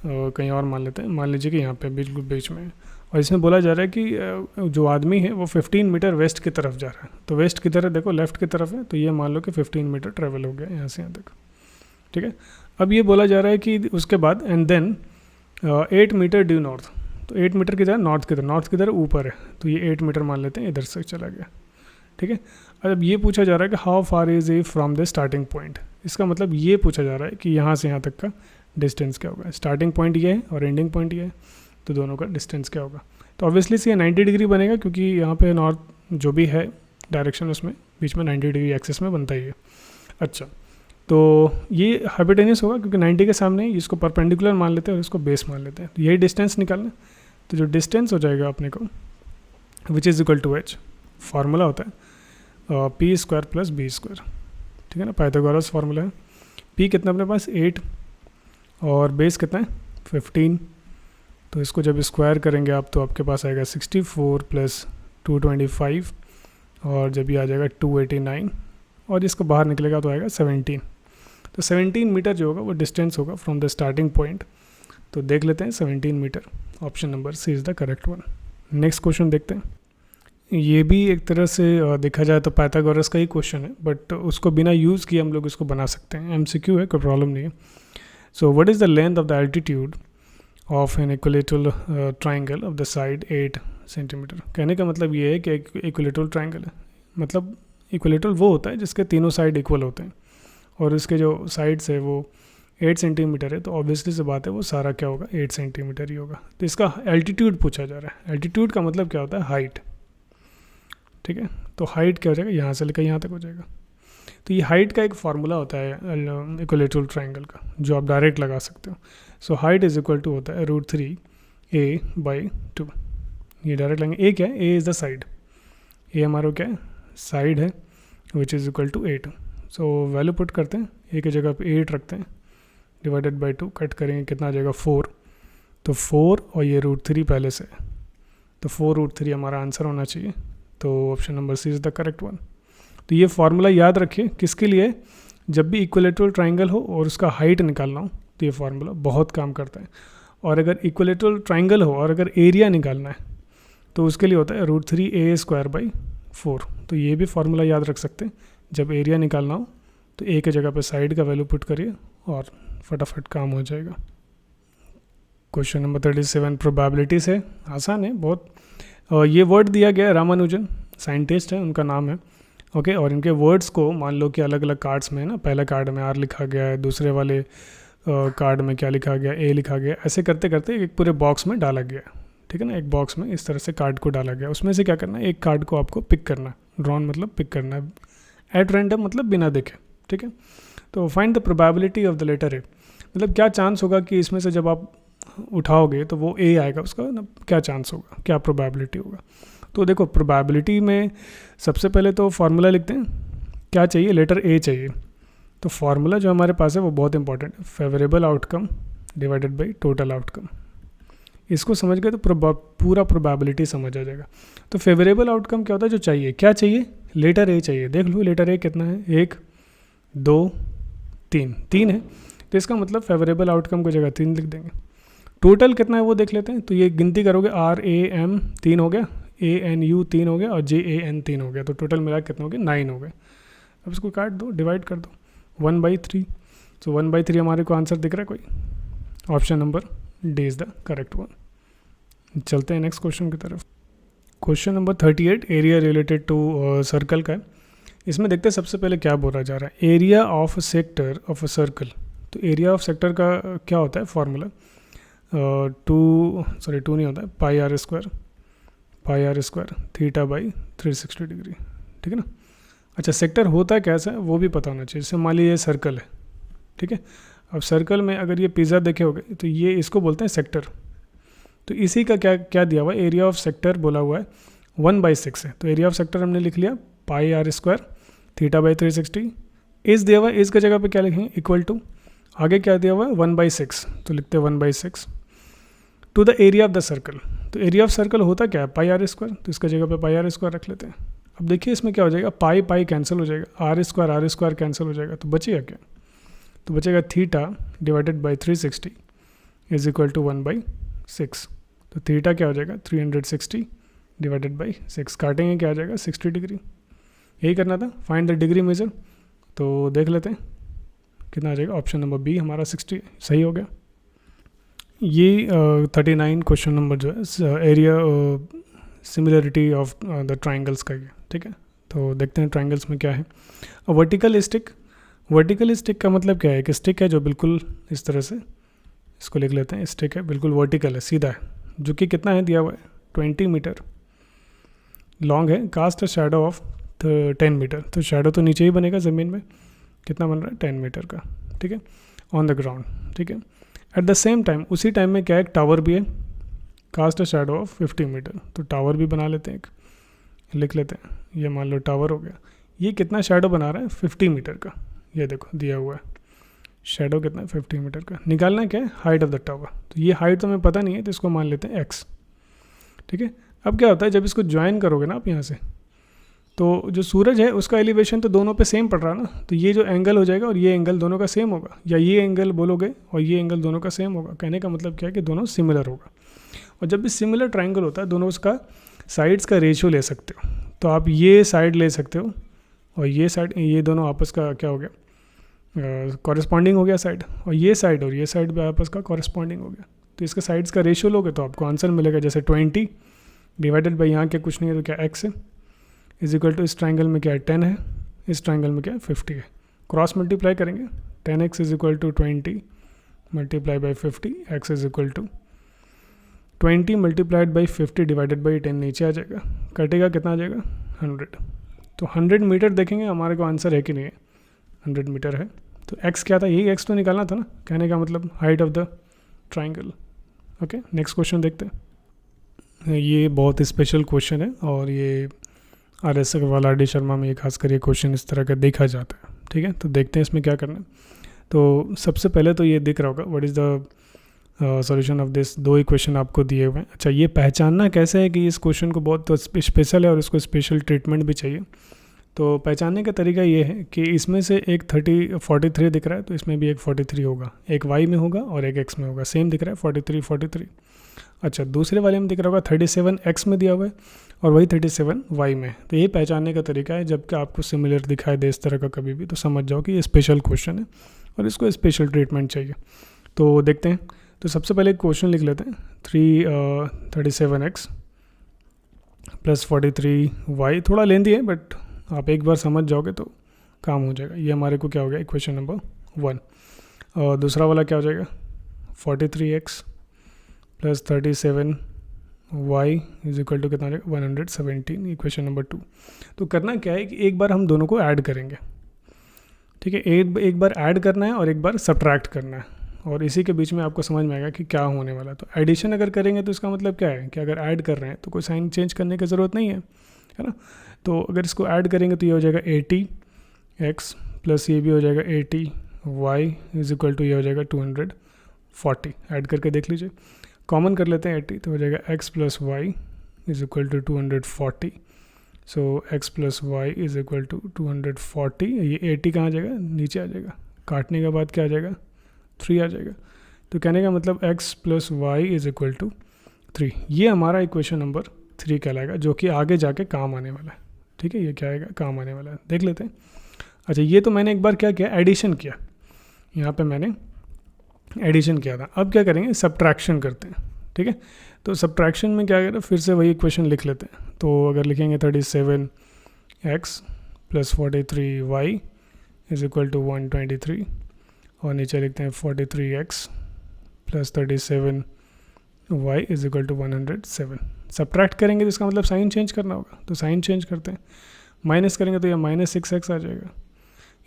कहीं और मान लेते हैं, मान लीजिए कि यहाँ पे बिल्कुल बीच में है, और इसमें बोला जा रहा है कि जो आदमी है वो 15 मीटर वेस्ट की तरफ जा रहा है। तो वेस्ट की तरफ देखो, लेफ्ट की तरफ है, तो ये मान लो कि 15 मीटर ट्रेवल हो गया यहाँ से यहाँ तक, ठीक है। अब ये बोला जा रहा है कि उसके बाद and then 8 metre due north, तो 8 मीटर की तरह नॉर्थ की तरह ऊपर है, तो ये 8 मीटर मान लेते हैं, इधर से चला गया, ठीक है। अब ये पूछा जा रहा है कि how far is a from the starting point. इसका मतलब ये पूछा जा रहा है कि यहाँ से यहाँ तक का डिस्टेंस क्या होगा। स्टार्टिंग पॉइंट ये है और एंडिंग पॉइंट ये है, तो दोनों का डिस्टेंस क्या होगा। तो ऑब्वियसली से 90 डिग्री बनेगा, क्योंकि यहाँ पे नॉर्थ जो भी है डायरेक्शन, उसमें बीच में 90 डिग्री एक्सिस में बनता ही है। अच्छा, तो ये हाइपोटेन्यूस होगा, क्योंकि 90 के सामने इसको परपेंडिकुलर मान लेते हैं और इसको बेस मान लेते हैं। तो यही डिस्टेंस निकालना, तो जो डिस्टेंस हो जाएगा अपने को, which is equal to h, formula होता है p square plus b square, ठीक है ना, पाइथागोरस फार्मूला है। p कितना अपने पास 8, और बेस कितना है 15, तो इसको जब स्क्वायर करेंगे आप, तो आपके पास आएगा 64 प्लस 225, और जब ये आ जाएगा 289, और इसको बाहर निकलेगा तो आएगा 17। तो 17 मीटर जो होगा वो डिस्टेंस होगा फ्रॉम द स्टार्टिंग पॉइंट। तो देख लेते हैं 17 metre, option number C is the correct one. Next question देखते हैं। ये भी एक तरह से देखा जाए तो पाइथागोरस का ही क्वेश्चन है, बट उसको बिना यूज़ किए हम लोग इसको बना सकते हैं। MCQ है, कोई प्रॉब्लम नहीं है। So what is the length of the altitude of an equilateral triangle of the side 8 centimetre. कहने का मतलब ये है कि इक्विलेटरल ट्राइंगल है, मतलब इक्विलेटरल वो होता है जिसके तीनों साइड इक्वल होते हैं, और इसके जो साइड्स है वो 8 सेंटीमीटर है, तो ऑब्वियसली से बात है वो सारा क्या होगा, 8 सेंटीमीटर ही होगा। तो इसका एल्टीट्यूड पूछा जा रहा है। एल्टीट्यूड का मतलब क्या होता है, हाइट, ठीक है। तो हाइट क्या हो जाएगा, यहाँ से लेकर यहाँ तक हो जाएगा। तो ये हाइट का एक फार्मूला होता है इक्विलेटरल ट्राइंगल का, जो आप डायरेक्ट लगा सकते हो। So height is equal to होता है √3a/2। ये डायरेक्ट लेंगे। a क्या है, a is the side, a हमारा क्या है, साइड है, which is equal to 8। So value put करते हैं, a की जगह पे 8 रखते हैं, डिवाइडेड बाई 2 कट करेंगे, कितना आ जाएगा 4। तो 4 और ये √3 पहले से, तो 4√3 हमारा आंसर होना चाहिए। तो option number C is the correct one. तो ये फार्मूला याद रखिए, किसके लिए, जब भी इक्विलेटरल ट्राइंगल हो और उसका हाइट निकालना हो, तो ये फार्मूला बहुत काम करता है। और अगर इक्विलेटरल ट्राइंगल हो और अगर एरिया निकालना है, तो उसके लिए होता है √3a² / 4। तो ये भी फार्मूला याद रख सकते हैं, जब एरिया निकालना हो तो ए की जगह पे साइड का वैल्यू पुट करिए और फटाफट काम हो जाएगा। क्वेश्चन नंबर 37 प्रोबेबिलिटी से आसान है बहुत। ये वर्ड दिया गया है, रामानुजन साइंटिस्ट है, उनका नाम है, ओके। और इनके वर्ड्स को मान लो कि अलग अलग कार्ड्स में ना, पहला कार्ड में आर लिखा गया है, दूसरे वाले कार्ड में क्या लिखा गया, ए लिखा गया, ऐसे करते करते एक पूरे बॉक्स में डाला गया, ठीक है ना। एक बॉक्स में इस तरह से कार्ड को डाला गया, उसमें से क्या करना है, एक कार्ड को आपको पिक करना है। ड्रॉन मतलब पिक करना है, एट रैंडम मतलब बिना देखे, ठीक है। तो find the probability of the letter A, मतलब क्या चांस होगा कि इसमें से जब आप उठाओगे तो वो ए आएगा, उसका ना क्या चांस होगा, क्या प्रोबेबिलिटी होगा। तो देखो प्रोबेबिलिटी में सबसे पहले तो फार्मूला लिखते हैं, क्या चाहिए, लेटर ए चाहिए। तो फार्मूला जो हमारे पास है वो बहुत इंपॉर्टेंट है, favourable outcome divided by total outcome. इसको समझ गए तो पूरा प्रोबेबिलिटी समझ आ जाएगा। तो फेवरेबल आउटकम क्या होता है, जो चाहिए, क्या चाहिए, लेटर ए चाहिए। देख लो लेटर ए कितना है, 1 2 3, 3 है, तो इसका मतलब फेवरेबल आउटकम की जगह 3 लिख देंगे। टोटल कितना है वो देख लेते हैं, तो ये गिनती करोगे, RAM 3 हो गया, ANU 3 हो गया और JAN 3 हो गया, तो टोटल मिला कितना हो गया, 9 हो गए। अब इसको काट दो, डिवाइड कर दो, 1/3। तो 1/3 हमारे को आंसर दिख रहा है कोई, option number D is the correct one. चलते हैं नेक्स्ट क्वेश्चन की तरफ। Question number 38 area related to circle का है। इसमें देखते हैं सबसे पहले क्या बोला जा रहा है, area of sector of a circle. तो एरिया ऑफ सेक्टर का क्या होता है फॉर्मूला, 2 नहीं होता है, पाई आर स्क्वायर θ/360 डिग्री, ठीक है ना। अच्छा सेक्टर होता है कैसा है वो भी पता होना चाहिए। जैसे मान लीजिए ये सर्कल है, ठीक है। अब सर्कल में अगर ये पिज़्ज़ा देखे होगे तो ये इसको बोलते हैं सेक्टर। तो इसी का क्या दिया हुआ है, एरिया ऑफ सेक्टर बोला हुआ है 1/6 है। तो एरिया ऑफ सेक्टर हमने लिख लिया पाई आर स्क्वायर θ/360। इस दिया हुआ है, इसका जगह पे क्या लिखेंगे, इक्वल टू, आगे क्या दिया हुआ है 1/6, तो लिखते हैं 1/6 to the area of the circle. तो एरिया ऑफ सर्कल होता क्या है, पाई आर स्क्वायर, तो इसका जगह पे पाई आर स्क्वायर रख लेते हैं। अब देखिए इसमें क्या हो जाएगा, पाई कैंसिल हो जाएगा, आर स्क्वायर कैंसिल हो जाएगा, तो बचेगा क्या, तो बचेगा θ/360 इज इक्वल टू 1/6। तो थीटा क्या हो जाएगा, 360/6, काटेंगे क्या आ जाएगा, 60 डिग्री। यही करना था, फाइंड द डिग्री मेजर। तो देख लेते हैं कितना आ जाएगा, ऑप्शन नंबर बी हमारा 60 सही हो गया। ये 39 क्वेश्चन नंबर जो है area similarity of the triangles का, ठीक है। तो देखते हैं ट्राइंगल्स में क्या है। वर्टिकल स्टिक का मतलब क्या है, एक स्टिक है जो बिल्कुल इस तरह से, इसको लिख लेते हैं, स्टिक है बिल्कुल वर्टिकल है, सीधा है, जो कि कितना है दिया हुआ है 20 मीटर लॉन्ग है। Cast a shadow of 10 metre, तो शैडो तो नीचे ही बनेगा ज़मीन में, कितना बन रहा है 10 मीटर का, ठीक है, ऑन द ग्राउंड, ठीक है। एट द सेम टाइम उसी टाइम में क्या है, एक टावर भी है, cast a shadow of 50 metre, तो टावर भी बना लेते हैं, एक लिख लेते हैं, ये मान लो टावर हो गया। ये कितना शैडो बना रहा है 50 मीटर का, ये देखो दिया हुआ है शैडो कितना है 50 मीटर का। निकालना क्या है, हाइट ऑफ द टावर। तो ये हाइट तो हमें पता नहीं है, तो इसको मान लेते हैं x, ठीक है। अब क्या होता है, जब इसको ज्वाइन करोगे ना आप यहाँ से, तो जो सूरज है उसका एलिवेशन तो दोनों पे सेम पड़ रहा है ना, तो ये जो एंगल हो जाएगा और ये एंगल दोनों का सेम होगा, या ये एंगल बोलोगे और ये एंगल दोनों का सेम होगा। कहने का मतलब क्या है कि दोनों सिमिलर होगा। और जब भी सिमिलर ट्राइंगल होता है, दोनों उसका साइड्स का रेशियो ले सकते हो। तो आप ये साइड ले सकते हो और ये साइड, ये दोनों आपस का क्या हो गया, कॉरेस्पॉन्डिंग हो गया साइड, और ये साइड भी आपस का कॉरेस्पॉन्डिंग हो गया। तो इसका साइड्स का रेशियो लोगे तो आपको आंसर मिलेगा, जैसे 20 डिवाइडेड बाई यहाँ के कुछ नहीं है तो क्या x है, इज इक्वल टू इस ट्राइंगल में क्या है 10 है, इस ट्राइंगल में क्या है 50 है। क्रॉस मल्टीप्लाई करेंगे, 10x is equal to 20 multiply by 50, x is equal to 20 multiplied by 50 divided by 10, नीचे आ जाएगा, कटेगा कितना आ जाएगा 100। तो 100 मीटर देखेंगे हमारे को आंसर है कि नहीं है, 100 मीटर है। तो x क्या था, यही x तो निकालना था ना, कहने का मतलब height of the triangle. Okay, next question देखते हैं। ये बहुत स्पेशल क्वेश्चन है और ये RS अग्रवाल RD शर्मा में खासकर ये क्वेश्चन इस तरह का देखा जाता है, ठीक है। तो देखते हैं इसमें क्या करना है। तो सबसे पहले तो ये दिख रहा होगा, what is the solution of this, 2 equation आपको दिए हुए हैं। अच्छा, ये पहचानना कैसे है कि इस क्वेश्चन को बहुत स्पेशल है और इसको स्पेशल ट्रीटमेंट भी चाहिए। तो पहचानने का तरीका ये है कि इसमें से एक 43 दिख रहा है, तो इसमें भी एक 43 होगा, एक y में होगा और एक x में होगा, सेम दिख रहा है 43। अच्छा, दूसरे वाले में दिख रहा होगा 37 x में दिया हुआ है और वही 37 y में। तो ये पहचानने का तरीका है, जबकि आपको सिमिलर दिखाई दे इस तरह का कभी भी, तो समझ जाओ कि ये स्पेशल क्वेश्चन है और इसको स्पेशल ट्रीटमेंट चाहिए। तो देखते हैं, तो सबसे पहले क्वेश्चन लिख लेते हैं। 37x प्लस 43y, थोड़ा लेंदी है बट आप एक बार समझ जाओगे तो काम हो जाएगा। ये हमारे को क्या हो गया, इक्वेशन नंबर 1। और दूसरा वाला क्या हो जाएगा, 43x plus 37y is equal to कितना हो जाएगा, 117, इक्वेशन नंबर 2। तो करना क्या है कि एक बार हम दोनों को ऐड करेंगे, ठीक है, एक बार ऐड करना है और एक बार सब्ट्रैक्ट करना है, और इसी के बीच में आपको समझ में आएगा कि क्या होने वाला है। तो एडिशन अगर करेंगे तो इसका मतलब क्या है कि अगर ऐड कर रहे हैं तो कोई साइन चेंज करने की ज़रूरत नहीं है ना। तो अगर इसको ऐड करेंगे तो ये हो जाएगा 80x प्लस ये भी हो जाएगा 80y इज इक्वल टू ये हो जाएगा 240। ऐड करके देख लीजिए, कॉमन कर लेते हैं 80, तो हो जाएगा x plus Y is equal to 240। So x plus Y is equal to 240। ये 80 कहाँ आ जाएगा, नीचे आ जाएगा, काटने के बाद क्या आ जाएगा, 3 आ जाएगा। तो कहने का मतलब x plus Y is equal to 3, ये हमारा इक्वेशन नंबर 3 कहलाएगा, जो कि आगे जाके काम आने वाला है। ठीक है, ये क्या आएगा, काम आने वाला है, देख लेते हैं। अच्छा, ये तो मैंने एक बार क्या किया, एडिशन किया, यहाँ पे मैंने एडिशन किया था। अब क्या करेंगे, सब्ट्रैक्शन करते हैं। ठीक है, तो सब्ट्रैक्शन में क्या करें, फिर से वही इक्वेशन लिख लेते हैं। तो अगर लिखेंगे 37x plus 43y is equal to 123, और नीचे लिखते हैं 43x plus 37y is equal to 107। Subtract करेंगे तो इसका मतलब साइन चेंज करना होगा, तो साइन चेंज करते हैं। माइनस करेंगे तो यह -6x आ जाएगा,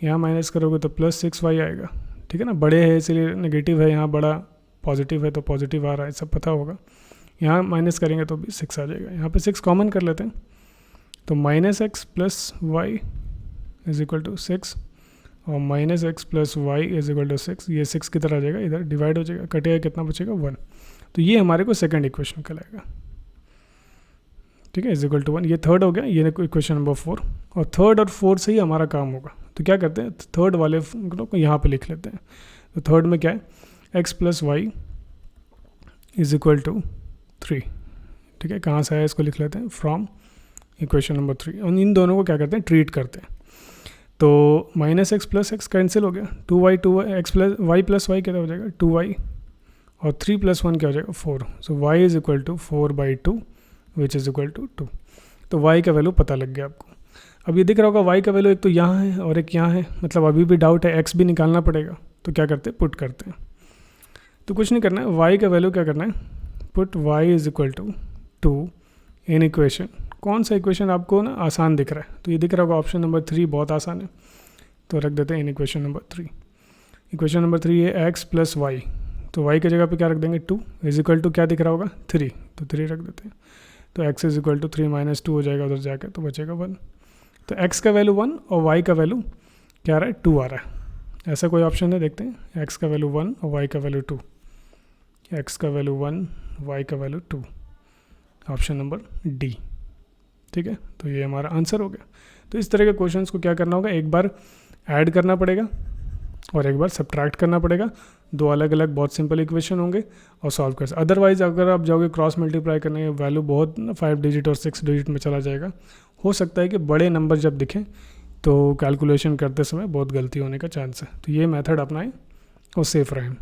यहाँ माइनस करोगे तो प्लस 6y आएगा। ठीक है ना, बड़े है इसलिए नेगेटिव है, यहाँ बड़ा पॉजिटिव है तो पॉजिटिव आ रहा है, सब पता होगा। यहाँ माइनस करेंगे तो भी 6 आ जाएगा, यहाँ पे 6 कॉमन कर लेते हैं, तो -x plus Y is equal to 6 और -x plus Y is equal to 6, ये 6 की तरह आ जाएगा, इधर डिवाइड हो जाएगा, कटेगा, कितना बचेगा 1। तो ये हमारे को सेकंड इक्वेशन कहलाएगा। ठीक है, इज इक्वल टू 1, ये थर्ड हो गया, ये इक्वेशन नंबर 4। और थर्ड और फोर्थ से ही हमारा काम होगा। तो क्या करते हैं, थर्ड वाले को यहाँ पे लिख लेते हैं। तो थर्ड में क्या है, x plus Y is equal to 3। ठीक है, कहाँ से आया, इसको लिख लेते हैं, फ्रॉम इक्वेशन नंबर 3। और इन दोनों को क्या करते हैं, ट्रीट करते हैं। तो -x प्लस x कैंसिल हो गया, 2y x plus y plus y क्या हो जाएगा, 2y, और 3 प्लस 1 क्या हो जाएगा, 4। So y is equal to 4/2 which is equal to 2। तो y का वैल्यू पता लग गया आपको। अब ये दिख रहा होगा y का वैल्यू एक तो यहाँ है और एक यहाँ है, मतलब अभी भी डाउट है, x भी निकालना पड़ेगा। तो क्या करते हैं, पुट करते हैं। तो कुछ नहीं करना है, y का वैल्यू क्या करना है, put y is equal to 2 in equation. कौन सा इक्वेशन आपको ना आसान दिख रहा है, तो ये दिख रहा होगा ऑप्शन नंबर 3, बहुत आसान है, तो रख देते हैं in equation number 3। Equation number 3 है x प्लस वाई, तो y की जगह पे क्या रख देंगे, 2 इज इक्वल टू क्या दिख रहा होगा, 3, तो 3 रख देते हैं। तो x is equal to 3 minus 2 हो जाएगा उधर जाकर, तो बचेगा 1। तो x का वैल्यू 1 और y का वैल्यू क्या आ रहा है, 2 आ रहा है। ऐसा कोई ऑप्शन है, देखते हैं, x का वैल्यू 1 और y का वैल्यू 2, x का वैल्यू 1, y का वैल्यू 2, ऑप्शन नंबर डी। ठीक है, तो ये हमारा आंसर हो गया। तो इस तरह के क्वेश्चंस को क्या करना होगा, एक बार ऐड करना पड़ेगा और एक बार सब्ट्रैक्ट करना पड़ेगा। दो अलग अलग बहुत सिंपल इक्वेशन होंगे और सॉल्व कर सकते। अदरवाइज अगर आप जाओगे क्रॉस मल्टीप्लाई करने, वैल्यू बहुत 5 डिजिट और 6 डिजिट में चला जाएगा। हो सकता है कि बड़े नंबर जब दिखें तो कैलकुलेशन करते समय बहुत गलती होने का चांस है। तो ये मेथड अपनाएं और सेफ रहें।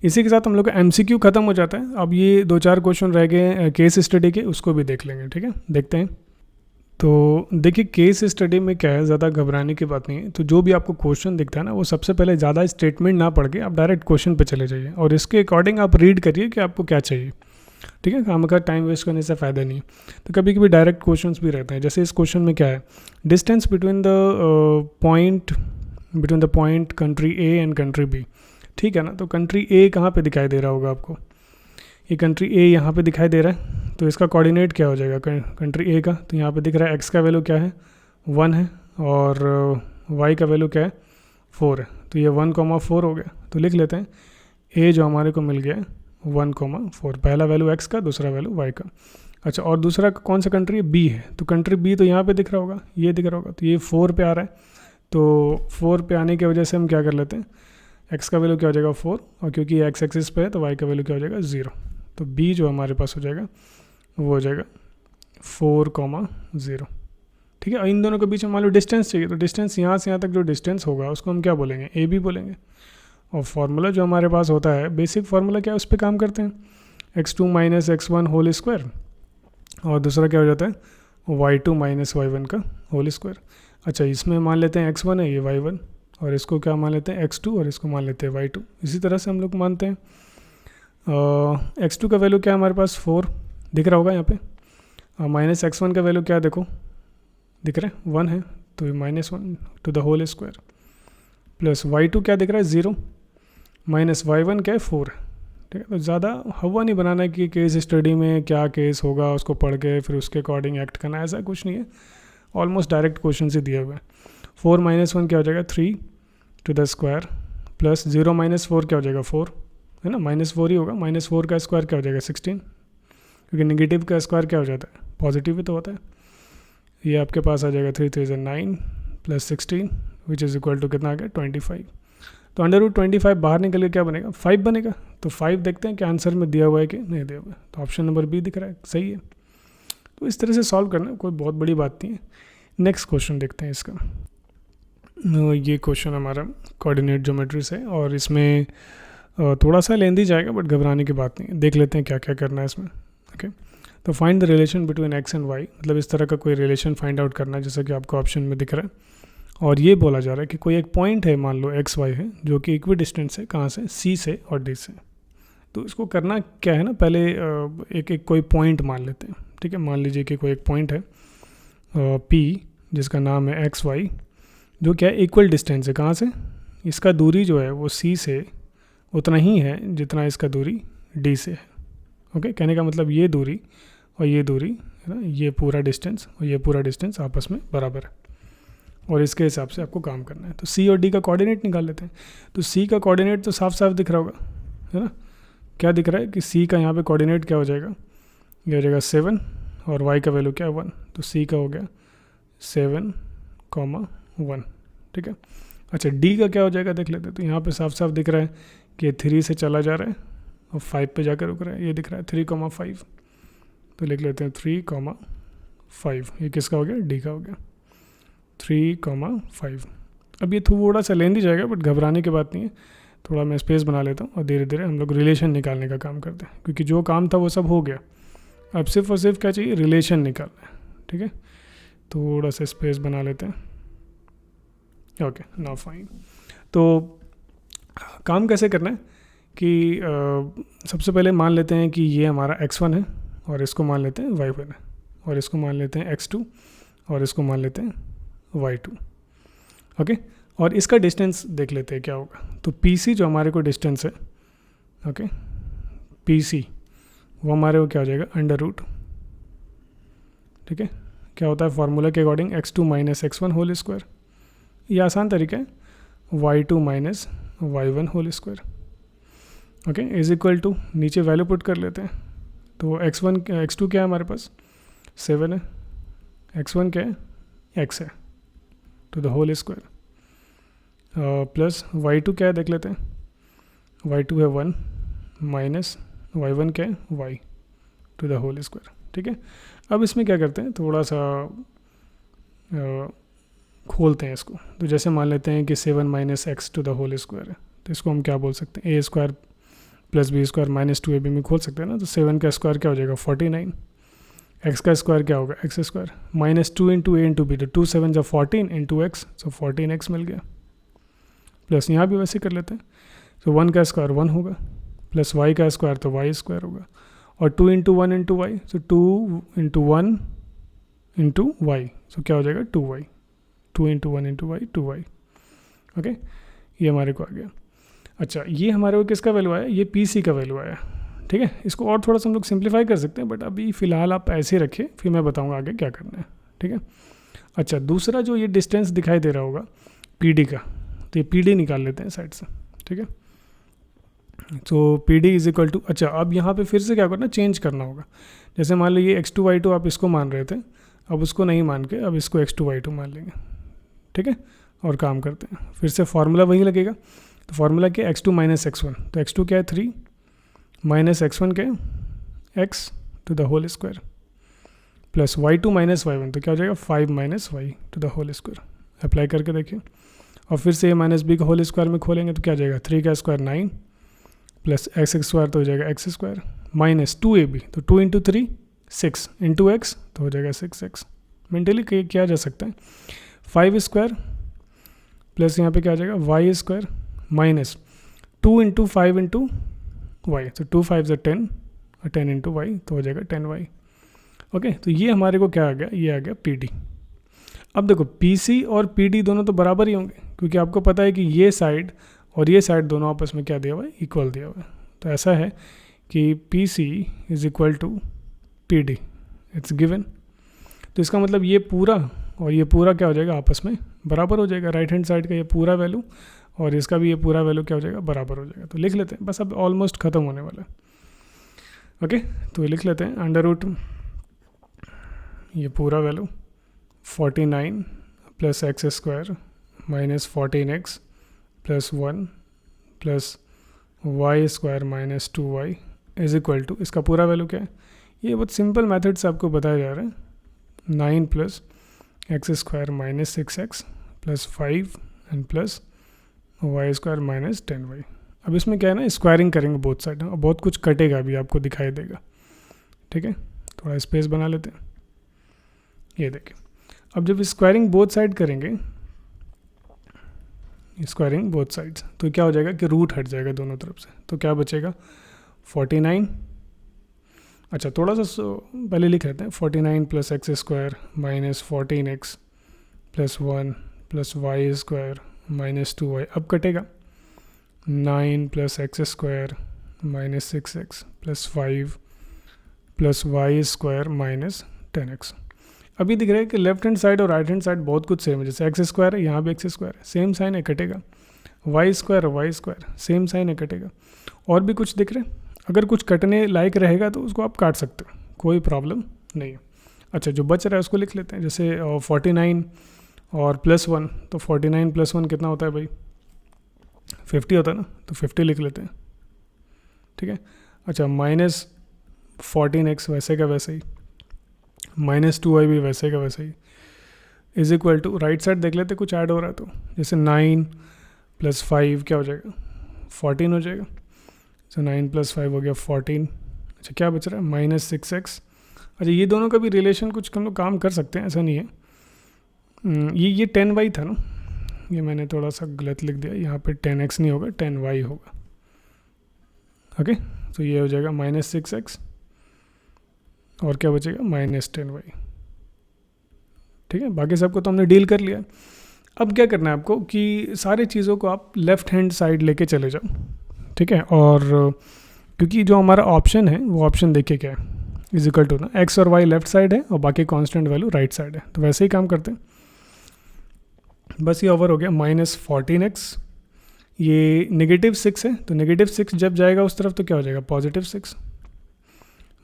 इसी के साथ हम लोग का MCQ ख़त्म हो जाता है। अब ये 2-4 क्वेश्चन रह गए केस स्टडी के, उसको भी देख लेंगे। ठीक है, देखते हैं। तो देखिए, केस स्टडी में क्या है, ज़्यादा घबराने की बात नहीं है। तो जो भी आपको क्वेश्चन दिखता है ना, वो सबसे पहले ज़्यादा स्टेटमेंट ना पढ़ के आप डायरेक्ट क्वेश्चन पे चले जाइए और इसके अकॉर्डिंग आप रीड करिए कि आपको क्या चाहिए। ठीक है, काम का टाइम वेस्ट करने से फ़ायदा नहीं है। तो कभी कभी डायरेक्ट क्वेश्चंस भी रहते हैं, जैसे इस क्वेश्चन में क्या है, distance between the point country A and country B. ठीक है ना, तो कंट्री ए कहाँ पे दिखाई दे रहा होगा आपको, ये कंट्री ए यहाँ पे दिखाई दे रहा है। तो इसका कोऑर्डिनेट क्या हो जाएगा कंट्री ए का, तो यहाँ पे दिख रहा है x का वैल्यू क्या है, 1 है, और y का वैल्यू क्या है, 4 है। तो ये 1,4 हो गया। तो लिख लेते हैं a जो हमारे को मिल गया है 1,4, पहला वैल्यू x का, दूसरा वैल्यू y का। अच्छा, और दूसरा कौन सा कंट्री है, बी है, तो कंट्री बी तो यहाँ पे दिख रहा होगा, ये दिख रहा होगा, तो ये 4 पे आ रहा है, तो 4 पे आने की वजह से हम क्या कर लेते हैं, एक्स का वैल्यू क्या हो जाएगा 4, और क्योंकि एक्स एक्सिस पे है तो वाई का वैल्यू क्या हो जाएगा 0, तो बी जो हमारे पास हो जाएगा वो हो जाएगा 4,0। ठीक है, और इन दोनों के बीच में मान लो डिस्टेंस चाहिए, तो डिस्टेंस यहाँ से यहाँ तक जो डिस्टेंस होगा उसको हम क्या बोलेंगे, ए बी बोलेंगे। और फार्मूला जो हमारे पास होता है, बेसिक फार्मूला क्या है, उस पर काम करते हैं, x2 minus x1 whole square, और दूसरा क्या हो जाता है y2 माइनस y1 का होल स्क्वायर। अच्छा, इसमें मान लेते हैं x1 है, ये y1, और इसको क्या मान लेते हैं x2, और इसको मान लेते हैं y2। इसी तरह से हम लोग मानते हैं x2 का वैल्यू क्या है हमारे पास 4 दिख रहा होगा यहाँ पे, माइनस x1 का वैल्यू क्या देखो दिख रहा है 1 है, तो -1 to the whole square, plus y2 क्या दिख रहा है 0, माइनस y1 क्या है 4 है। ठीक है, तो ज़्यादा हवा नहीं बनाना है कि केस स्टडी में क्या केस होगा उसको पढ़ के फिर उसके अकॉर्डिंग एक्ट करना, ऐसा कुछ नहीं है, ऑलमोस्ट डायरेक्ट क्वेश्चन से दिया हुआ है। 4 - 1 क्या हो जाएगा 3 टू द स्क्वायर, प्लस 0 - 4 क्या हो जाएगा 4, है ना, -4 ही होगा, -4 का स्क्वायर क्या हो जाएगा 16, क्योंकि नेगेटिव का स्क्वायर क्या हो जाता है पॉजिटिव ही तो होता है। ये आपके पास आ जाएगा 3 3 9 plus 16 which is equal to कितना आ गया 25। तो √25 बाहर निकल के क्या बनेगा 5 बनेगा, तो 5 देखते हैं कि आंसर में दिया हुआ है कि नहीं दिया हुआ है, तो ऑप्शन नंबर बी दिख रहा है, सही है। तो इस तरह से सॉल्व करना कोई बहुत बड़ी बात नहीं है। नेक्स्ट क्वेश्चन देखते हैं इसका। ये क्वेश्चन हमारा कोऑर्डिनेट ज्योमेट्री से, और इसमें थोड़ा सा लेंदी जाएगा बट घबराने की बात नहीं है, देख लेते हैं क्या क्या करना है इसमें। ओके, तो find the relation between x and y, मतलब इस तरह का कोई रिलेशन फाइंड आउट करना है जैसा कि आपको ऑप्शन में दिख रहा है, और ये बोला जा रहा है कि कोई एक पॉइंट है, मान लो एक्स वाई है, जो कि इक्वी डिस्टेंस है, कहाँ से, सी से और डी से। तो इसको करना क्या है ना, पहले एक एक कोई पॉइंट मान लेते हैं। ठीक है, मान लीजिए कि कोई एक पॉइंट है पी जिसका नाम है एक्स वाई, जो क्या है इक्वल डिस्टेंस है, कहाँ से, इसका दूरी जो है वो सी से उतना ही है जितना इसका दूरी डी से है। ओके, कहने का मतलब ये दूरी और ये दूरी है ना, ये पूरा डिस्टेंस और ये पूरा डिस्टेंस आपस में बराबर है, और इसके हिसाब से आपको काम करना है। तो सी और डी का कोऑर्डिनेट निकाल लेते हैं। तो सी का कोऑर्डिनेट तो साफ साफ दिख रहा होगा, है ना, क्या दिख रहा है कि सी का यहाँ पे कोऑर्डिनेट क्या हो जाएगा, ये हो जाएगा 7, और वाई का वैल्यू क्या है 1, तो सी का हो गया 7,1। ठीक है, अच्छा डी का क्या हो जाएगा देख लेते हैं। तो यहाँ पे साफ साफ दिख रहा है कि 3 से चला जा रहा है और 5 पे जाकर रुक रहा है, ये दिख रहा है 3,5, तो लिख लेते हैं 3,5। ये किसका हो गया, डी का हो गया 3,5। अब ये थोड़ा सा लेंदी जाएगा बट घबराने की बात नहीं है, थोड़ा मैं स्पेस बना लेता हूँ और धीरे धीरे हम लोग रिलेशन निकालने का काम करते हैं, क्योंकि जो काम था वो सब हो गया, अब सिर्फ और सिर्फ क्या चाहिए, रिलेशन निकालना है। ठीक है, थोड़ा सा स्पेस बना लेते हैं। Okay, now fine. तो काम कैसे करना है कि सबसे पहले मान लेते हैं कि ये हमारा x1 है, और इसको मान लेते हैं y1 है, और इसको मान लेते हैं x2, और इसको मान लेते हैं y2। ओके, और इसका डिस्टेंस देख लेते हैं क्या होगा। तो PC जो हमारे को डिस्टेंस है, ओके PC वो हमारे को क्या हो जाएगा √। ठीक है, क्या होता है फार्मूला के according x2 minus x1 whole square, ये आसान तरीका है, y2 minus y1 whole square. Okay, is equal to नीचे वैल्यू पुट कर लेते हैं। तो x2 क्या है हमारे पास 7 है, x1 क्या है x है to the whole square, plus y2 क्या है देख लेते हैं, y2 है 1 माइनस y1 क्या है y to the whole square. ठीक है, अब इसमें क्या करते हैं, थोड़ा सा खोलते हैं इसको। तो जैसे मान लेते हैं कि 7 minus x to the whole square है, तो इसको हम क्या बोल सकते हैं, a² plus b² minus 2ab में खोल सकते हैं ना। तो 7 का स्क्वायर क्या हो जाएगा 49, x का स्क्वायर क्या होगा x² minus 2 into a into b, तो 2 7 जब 14 इंटू एक्स, सो 14x मिल गया। प्लस यहाँ भी वैसे कर लेते हैं, तो 1 का स्क्वायर 1 होगा, प्लस y का स्क्वायर तो y² होगा, और 2 इंटू 1 इंटू वाई, सो 2 इंटू 1 इंटू वाई, सो क्या हो जाएगा 2y, 2 into 1 into Y 2y। Okay, ये हमारे को आ गया। अच्छा, ये हमारे को किसका वैल्यू आया, ये PC का वैल्यू आया। ठीक है, इसको और थोड़ा सा हम लोग सिंप्लीफाई कर सकते हैं, बट अभी फ़िलहाल आप ऐसे रखिए, फिर मैं बताऊंगा आगे क्या करना है। ठीक है, अच्छा दूसरा जो ये डिस्टेंस दिखाई दे रहा होगा PD का, तो ये PD निकाल लेते हैं साइड से। ठीक है, तो P D is equal to, अच्छा अब यहाँ पे फिर से क्या करना, चेंज करना होगा। जैसे मान लो ये x2 y2 आप इसको मान रहे थे, अब उसको नहीं मान के अब इसको x2 y2 मान लेंगे, ठीक है। और काम करते हैं, फिर से फार्मूला वही लगेगा। तो फार्मूला क्या है, x2 माइनस x1, तो x2 क्या है 3 माइनस x1 क्या है x to the whole square plus y2 minus y1, तो क्या हो जाएगा 5 minus y to the whole square. Apply करके देखिए, और फिर से a माइनस बी का होल स्क्वायर में खोलेंगे तो क्या आ जाएगा 3 का स्क्वायर 9 प्लस x स्क्वायर तो हो जाएगा x स्क्वायर माइनस 2ab, तो 2 इंटू 3 6 इंटू एक्स तो हो जाएगा 6x। मेंटली किया जा सकता है 5 स्क्वायर प्लस यहाँ पे क्या आ जाएगा y square minus 2 into 5 into y, तो 2 5 से 10 और 10 इंटू वाई तो हो जाएगा 10y। ओके, तो ये हमारे को क्या आ गया, ये आ गया PD। अब देखो PC और PD दोनों तो बराबर ही होंगे, क्योंकि आपको पता है कि ये साइड और ये साइड दोनों आपस में क्या दिया हुआ है, इक्वल दिया हुआ है। तो ऐसा है कि PC is equal to PD, it's given. तो इसका मतलब ये पूरा और ये पूरा क्या हो जाएगा, आपस में बराबर हो जाएगा। राइट हैंड साइड का ये पूरा वैल्यू और इसका भी ये पूरा वैल्यू क्या हो जाएगा, बराबर हो जाएगा। तो लिख लेते हैं, बस अब ऑलमोस्ट ख़त्म होने वाला है। ओके, तो लिख लेते हैं अंडर रूट ये पूरा value 49 plus x square minus 14x plus 1 plus y square minus 2y is equal to, इसका पूरा वैल्यू क्या है, ये बहुत सिंपल मेथड से आपको बताया जा रहा है 9 plus x square minus 6x plus 5 and plus y square minus 10y। अब इसमें क्या है ना, स्क्वायरिंग करेंगे बोथ साइड, और बहुत कुछ कटेगा भी, आपको दिखाई देगा। ठीक है, थोड़ा स्पेस बना लेते हैं। ये देखिए, अब जब स्क्वायरिंग बोथ साइड करेंगे, स्क्वायरिंग बोथ साइड्स, तो क्या हो जाएगा कि रूट हट जाएगा दोनों तरफ से, तो क्या बचेगा 49। अच्छा थोड़ा सा पहले लिख लेते हैं, 49 plus x square minus 14x plus 1 plus y square minus 2y। अब कटेगा 9 plus x square minus 6x plus 5 plus y square minus 10x। अभी दिख रहा है कि लेफ्ट हैंड साइड और राइट हैंड साइड बहुत कुछ सेम है। जैसे एक्स स्क्वायर है, यहाँ भी एक्स स्क्वायर है, सेम साइन है, कटेगा। वाई स्क्वायर सेम साइन है, कटेगा। और भी कुछ दिख रहे हैं, अगर कुछ कटने लायक रहेगा तो उसको आप काट सकते हो, कोई प्रॉब्लम नहीं है। अच्छा, जो बच रहा है उसको लिख लेते हैं। जैसे 49 और प्लस 1, तो 49 प्लस 1 कितना होता है भाई, 50 होता है ना, तो 50 लिख लेते हैं। ठीक है, अच्छा माइनस 14x वैसे का वैसे ही, माइनस 2y भी वैसे का वैसे ही, is equal to, right side देख लेते कुछ ऐड हो रहा है तो, जैसे 9 प्लस 5 क्या हो जाएगा 14 हो जाएगा। तो 9 प्लस 5 हो गया 14। अच्छा क्या बच रहा है माइनस 6x। अच्छा ये दोनों का भी रिलेशन कुछ हम लोग काम कर सकते हैं, ऐसा नहीं है। ये 10y था ना, ये मैंने थोड़ा सा गलत लिख दिया, यहाँ पे 10x नहीं होगा 10y होगा। ओके, तो ये हो जाएगा माइनस 6x और क्या बचेगा माइनस 10y। ठीक है, बाकी सबको तो हमने डील कर लिया। अब क्या करना है आपको कि सारी चीज़ों को आप लेफ़्ट हैंड साइड लेके चले जाओ। ठीक है, और क्योंकि जो हमारा ऑप्शन है वो ऑप्शन देखिए क्या है, इज इक्वल टू ना एक्स और वाई लेफ्ट साइड है और बाकी कांस्टेंट वैल्यू राइट साइड है, तो वैसे ही काम करते हैं। बस ये ओवर हो गया माइनस 14x, ये नेगेटिव 6 है, तो नेगेटिव 6 जब जाएगा उस तरफ तो क्या हो जाएगा पॉजिटिव 6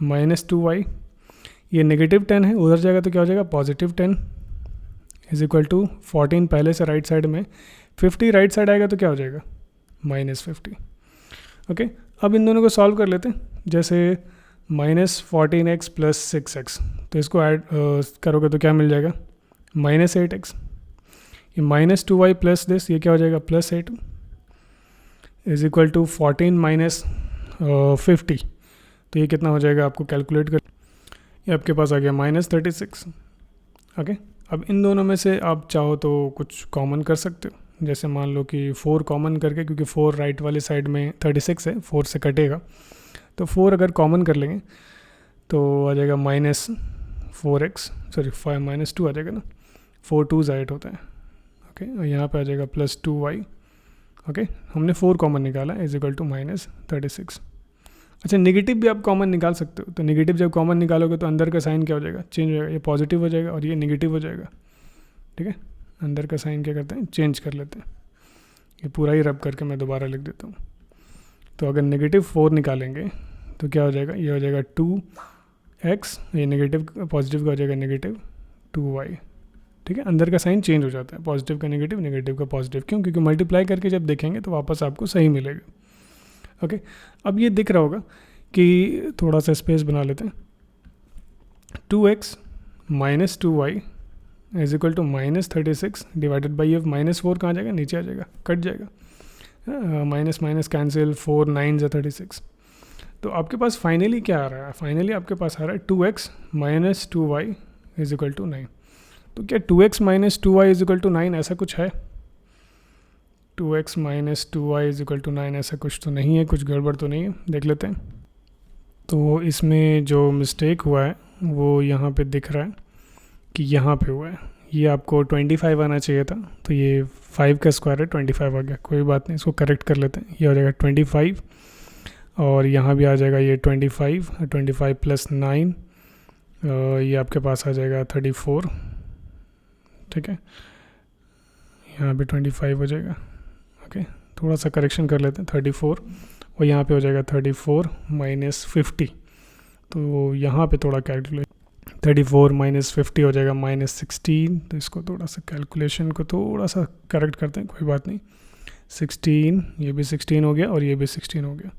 माइनस 2y। ये नेगेटिव 10 है, उधर जाएगा तो क्या हो जाएगा पॉजिटिव 10 इज इक्वल टू 14 पहले से राइट साइड में, 50 राइट साइड आएगा तो क्या हो जाएगा माइनस 50। ओके, अब इन दोनों को सॉल्व कर लेते हैं। जैसे माइनस 14x प्लस 6x, तो इसको ऐड करोगे तो क्या मिल जाएगा माइनस 8x। ये माइनस 2y प्लस दिस, ये क्या हो जाएगा plus 8 is equal to 14 minus 50, तो ये कितना हो जाएगा आपको कैलकुलेट कर, ये आपके पास आ गया माइनस 36। ओके, अब इन दोनों में से आप चाहो तो कुछ कॉमन कर सकते हो। जैसे मान लो कि 4 कॉमन करके, क्योंकि 4 राइट वाले साइड में 36 है, 4 से कटेगा, तो 4 अगर कॉमन कर लेंगे तो आ जाएगा माइनस 4x, सॉरी 5 माइनस 2 आ जाएगा ना, 4 2 8 होता है। ओके, और यहाँ पे आ जाएगा प्लस 2y। ओके, हमने 4 कॉमन निकाला इज इक्वल टू माइनस 36। अच्छा, नेगेटिव भी आप कॉमन निकाल सकते हो, तो नेगेटिव जब कॉमन निकालोगे तो अंदर का साइन क्या हो जाएगा चेंज हो जाएगा, ये पॉजिटिव हो जाएगा और ये नेगेटिव हो जाएगा। ठीक है, अंदर का साइन क्या करते हैं चेंज कर लेते हैं। ये पूरा ही रब करके मैं दोबारा लिख देता हूँ। तो अगर -4 निकालेंगे तो क्या हो जाएगा, ये हो जाएगा 2x, ये नेगेटिव पॉजिटिव का हो जाएगा -2y। ठीक है, अंदर का साइन चेंज हो जाता है, पॉजिटिव का नेगेटिव, नेगेटिव का पॉजिटिव। क्यों? क्योंकि मल्टीप्लाई करके जब देखेंगे तो वापस आपको सही मिलेगा। ओके, अब ये दिख रहा होगा कि थोड़ा सा स्पेस बना लेते हैं। 2x - 2y is equal to -36 divided by f। -4 कहाँ जाएगा, नीचे आ जाएगा, कट जाएगा, माइनस माइनस कैंसिल, 4 9 × 36। तो आपके पास फाइनली क्या आ रहा है, फाइनली आपके पास आ रहा है 2x - 2y is equal to 9। तो क्या 2x - 2y is equal to 9 ऐसा कुछ है? 2x - 2y is equal to 9 ऐसा कुछ तो नहीं है, कुछ गड़बड़ तो नहीं है, देख लेते हैं। तो इसमें जो मिस्टेक हुआ है वो यहाँ पे दिख रहा है कि यहाँ पे हुआ है, ये आपको 25 आना चाहिए था, तो ये 5 का स्क्वायर है, 25 आ गया। कोई बात नहीं, इसको करेक्ट कर लेते हैं। ये हो जाएगा 25 और यहाँ भी आ जाएगा ये 25, 25 + 9, ये आपके पास आ जाएगा 34। ठीक है, यहाँ भी 25 हो जाएगा। ओके, थोड़ा सा करेक्शन कर लेते हैं, 34 और यहाँ पे हो जाएगा 34 - 50। तो यहाँ पे थोड़ा कैलकुलेट, 34 - 50 हो जाएगा -16। तो इसको थोड़ा सा कैलकुलेशन को थोड़ा सा करेक्ट करते हैं, कोई बात नहीं। 16, ये भी 16 हो गया और ये भी 16 हो गया।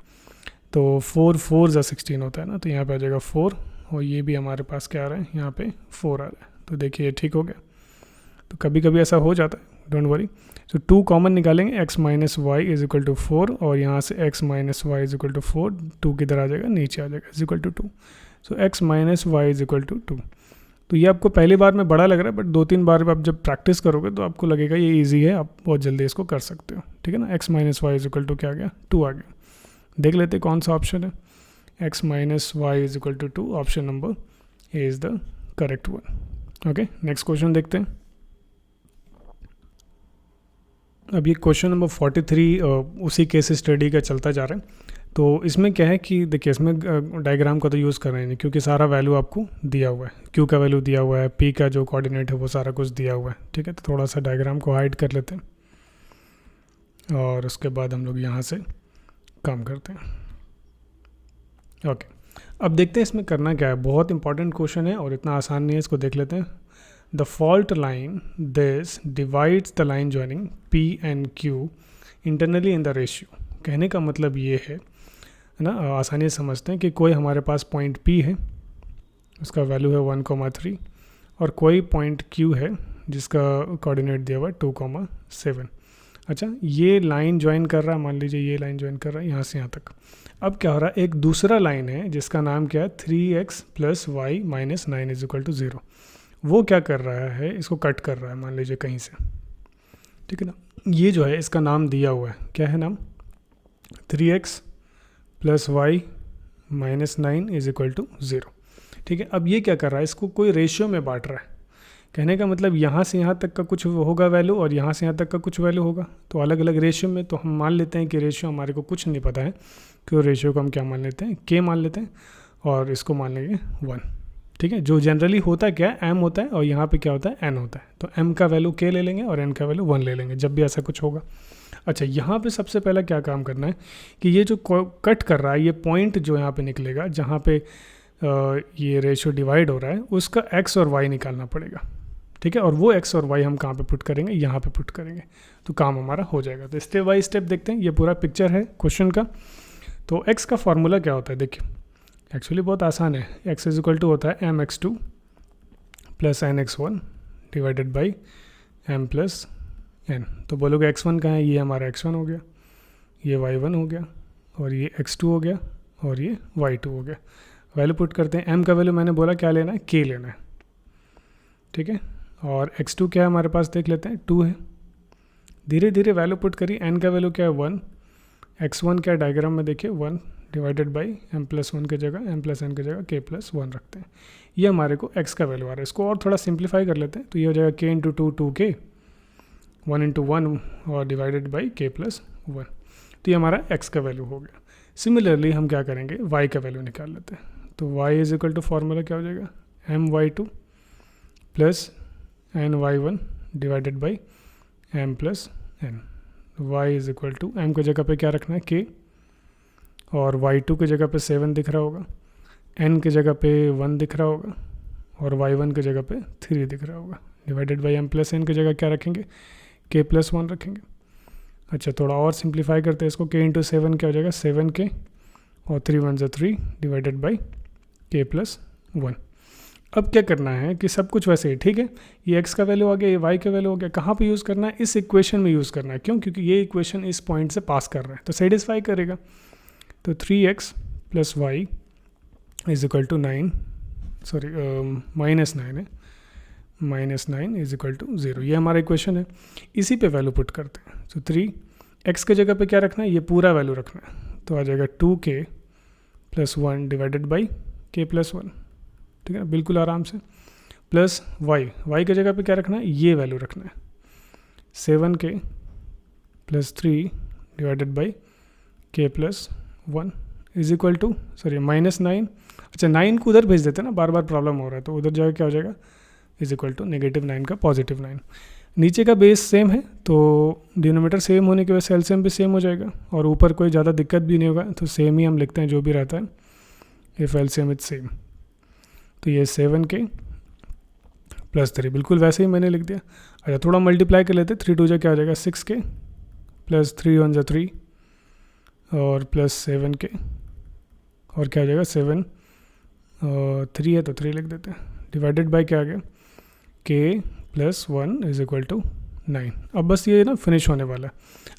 तो 4 4 × 16 होता है ना, तो यहाँ पे आ जाएगा 4 और ये भी हमारे पास क्या आ रहा है, यहाँ पे 4 आ रहा है। तो देखिए ठीक हो गया। तो कभी कभी ऐसा हो जाता है, डोंट वरी। तो 2 कॉमन निकालेंगे, x - y is equal to 4 और यहाँ से x - y is equal to 4, 2 किधर आ जाएगा, नीचे आ जाएगा, is equal to 2। So x - y is equal to 2। तो ये आपको पहली बार में बड़ा लग रहा है, बट 2-3 बार आप जब प्रैक्टिस करोगे तो आपको लगेगा ये ईजी है, आप बहुत जल्दी इसको कर सकते हो। ठीक है ना, x - y is equal to क्या आ गया, 2 आ गया। देख लेते कौन सा ऑप्शन है, x - y is equal to 2, option number A is the correct one. Okay, next question देखते हैं। अब ये क्वेश्चन नंबर 43 उसी केस स्टडी का चलता जा रहा है। तो इसमें क्या है कि देखिए, इसमें डायग्राम का तो यूज़ कर रहे हैं क्योंकि सारा वैल्यू आपको दिया हुआ है, Q का वैल्यू दिया हुआ है, P का जो कोऑर्डिनेट है वो सारा कुछ दिया हुआ है। ठीक है, तो थोड़ा सा डायग्राम को हाइड कर लेते हैं और उसके बाद हम लोग यहाँ से काम करते हैं। ओके, अब देखते हैं इसमें करना क्या है। बहुत इंपॉर्टेंट क्वेश्चन है और इतना आसान नहीं है, इसको देख लेते हैं। The fault line this divides the line joining P and Q internally in the ratio। कहने का मतलब ये है ना, आसानी से समझते हैं कि कोई हमारे पास पॉइंट P है, उसका वैल्यू है 1,3 और कोई पॉइंट Q है जिसका कोऑर्डिनेट दिया हुआ है 2,7। अच्छा, ये लाइन ज्वाइन कर रहा है, मान लीजिए ये लाइन ज्वाइन कर रहा है यहाँ से यहाँ तक। अब क्या हो रहा है, एक दूसरा लाइन है जिसका नाम क्या है, 3x + y - 9 is equal to 0। वो क्या कर रहा है, इसको कट कर रहा है मान लीजिए कहीं से। ठीक है ना, ये जो है इसका नाम दिया हुआ है, क्या है नाम, 3x + y - 9 is equal to 0। ठीक है, अब ये क्या कर रहा है, इसको कोई रेशियो में बांट रहा है। कहने का मतलब यहाँ से यहाँ तक का कुछ होगा वैल्यू और यहाँ से यहाँ तक का कुछ वैल्यू होगा, तो अलग अलग रेशियो में। तो हम मान लेते हैं कि रेशियो हमारे को कुछ नहीं पता है, क्यों रेशियो को हम क्या मान लेते हैं, k मान लेते हैं और इसको मान लेंगे 1। ठीक है, जो जनरली होता है क्या है, m होता है और यहाँ पे क्या होता है, n होता है। तो m का वैल्यू k ले लेंगे और n का वैल्यू 1 ले लेंगे जब भी ऐसा कुछ होगा। अच्छा, यहाँ पे सबसे पहला क्या काम करना है कि ये जो कट कर रहा है, ये पॉइंट जो यहाँ पे निकलेगा जहाँ पे ये रेशियो डिवाइड हो रहा है, उसका x और y निकालना पड़ेगा। ठीक है, और वो x और y हम कहाँ पे पुट करेंगे, यहाँ पे पुट करेंगे, तो काम हमारा हो जाएगा। तो स्टेप बाय स्टेप देखते हैं, ये पूरा पिक्चर है क्वेश्चन का। तो x का फॉर्मूला क्या होता है, देखिए एक्चुअली बहुत आसान है। x इज इक्वल टू होता है mx2 + nx1 divided by m + n। तो बोलोगे x1 कहाँ है, ये हमारा x1 हो गया, ये y1 हो गया और ये x2 हो गया और ये y2 हो गया। वैल्यू पुट करते हैं, m का वैल्यू मैंने बोला क्या लेना है, k लेना है। ठीक है, और x2 क्या है हमारे पास, देख लेते हैं 2 है। धीरे धीरे वैल्यू पुट करिए, n का वैल्यू क्या है 1, x1 क्या डायग्राम में देखिए 1 डिवाइडेड बाई m + 1 की जगह m + n की जगह k + 1 रखते हैं। ये हमारे को x का वैल्यू आ रहा है। इसको और थोड़ा सिंप्लीफाई कर लेते हैं, तो ये हो जाएगा k × 2 2k, 1 × 1 और डिवाइडेड बाई k + 1। तो ये हमारा x का वैल्यू हो गया। सिमिलरली हम क्या करेंगे, y का वैल्यू निकाल लेते हैं। तो y is equal to formula क्या हो जाएगा, my2 + ny1 divided by m + n। y is equal to m की जगह पे क्या रखना है, k और y2 की जगह पे 7 दिख रहा होगा, n की जगह पे 1 दिख रहा होगा और y1 की जगह पे 3 दिख रहा होगा। Divided by m plus n की जगह क्या रखेंगे, k प्लस 1 रखेंगे। अच्छा थोड़ा और सिंप्लीफाई करते हैं इसको, k इंटू 7 क्या हो जाएगा 7k और 3 1 ज़ा 3 डिवाइडेड बाई k प्लस 1। अब क्या करना है कि सब कुछ वैसे ही ठीक है, ये x का वैल्यू आ गया, ये y का वैल्यू हो गया, कहाँ पे यूज़ करना है, इस इक्वेशन में यूज़ करना है। क्यों, क्योंकि ये इक्वेशन इस पॉइंट से पास कर रहा है तो सेटिस्फाई करेगा। तो 3x plus Y is equal to 9, sorry -9 है, -9 इज इक्वल टू 0, ये हमारा इक्वेशन है। इसी पे वैल्यू पुट करते हैं। तो 3x के जगह पे क्या रखना है, ये पूरा वैल्यू रखना है, तो आ जाएगा 2k plus 1 divided by k plus 1, ठीक है, बिल्कुल आराम से। प्लस y की जगह पे क्या रखना है, ये वैल्यू रखना है, 7k plus 3 divided by k plus 1 is equal to, sorry -9, अच्छा 9 को उधर भेज देते हैं ना, बार बार प्रॉब्लम हो रहा है, तो उधर जाकर क्या हो जाएगा, इज इक्वल टू -9 का +9। नीचे का बेस सेम है तो डिनोमीटर सेम होने की वजह से एलसीएम भी सेम हो जाएगा और ऊपर कोई ज़्यादा दिक्कत भी नहीं होगा, तो सेम ही हम लिखते हैं जो भी रहता है, इफ़ एलसीएम इज सेम। तो ये 7k प्लस 3 बिल्कुल वैसे ही मैंने लिख दिया। अच्छा थोड़ा मल्टीप्लाई कर लेते, 3 2 जा क्या हो जाएगा 6k प्लस 3 1 जा 3 और प्लस 7k और क्या हो जाएगा 7 3 है तो 3 लिख देते हैं, डिवाइडेड बाय क्या आ गया k plus 1 is equal to 9। अब बस ये ना फिनिश होने वाला है।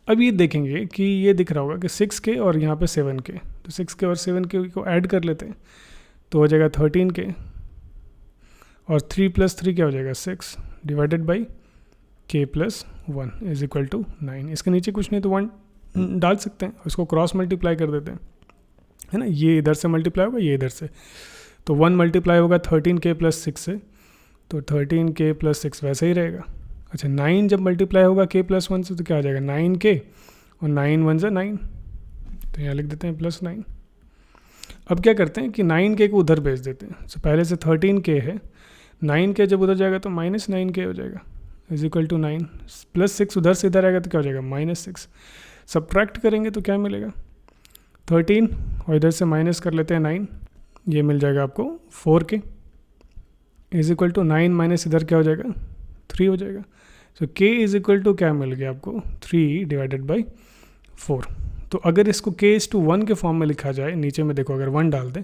अब ये देखेंगे कि ये दिख रहा होगा कि 6k और यहाँ पे 7k, तो 6k और 7k को ऐड कर लेते हैं तो हो जाएगा 13k और 3 प्लस 3 क्या हो जाएगा 6 divided by k plus 1 is equal to 9। इसके नीचे कुछ नहीं तो 1 डाल सकते हैं, इसको क्रॉस मल्टीप्लाई कर देते हैं, है ना, ये इधर से मल्टीप्लाई होगा, ये इधर से, तो 1 मल्टीप्लाई होगा 13k प्लस 6 से, तो 13k प्लस 6 वैसे ही रहेगा। अच्छा 9 जब मल्टीप्लाई होगा k प्लस 1 से तो क्या आ जाएगा 9k और 9 1 ज़ा 9, तो यहाँ लिख देते हैं प्लस 9। अब क्या करते हैं कि 9k को उधर भेज देते हैं, तो पहले से 13k है, 9k जब उधर जाएगा तो -9k हो जाएगा इज इक्वल टू 9, प्लस 6 उधर से इधर आएगा तो क्या हो जाएगा -6, सब्ट्रैक्ट करेंगे तो क्या मिलेगा 13 और इधर से माइनस कर लेते हैं 9, ये मिल जाएगा आपको 4k is equal to 9 minus इधर क्या हो जाएगा 3 हो जाएगा। सो k इज इक्वल टू क्या मिल गया आपको 3 डिवाइडेड बाई 4। तो अगर इसको k/1 के फॉर्म में लिखा जाए, नीचे में देखो अगर 1 डाल दें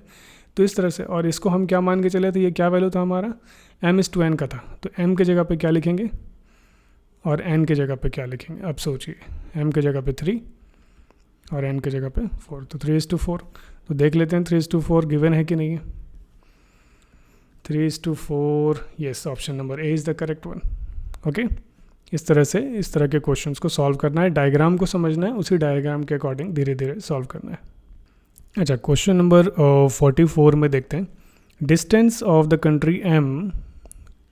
तो इस तरह से, और इसको हम क्या मान के चले थे, ये क्या वैल्यू था हमारा m/n का था, तो m के जगह पे क्या लिखेंगे और n के जगह पे क्या लिखेंगे। अब सोचिए m के जगह पे 3 और n के जगह पे 4, तो 3:4। तो देख लेते हैं 3:4 गिवन है कि नहीं है। 3:4, yes, option number A is the correct one. Okay, इस तरह से इस तरह के क्वेश्चंस को सॉल्व करना है, डायग्राम को समझना है, उसी डायग्राम के अकॉर्डिंग धीरे धीरे सॉल्व करना है। अच्छा, क्वेश्चन नंबर 44 में देखते हैं, distance of the country m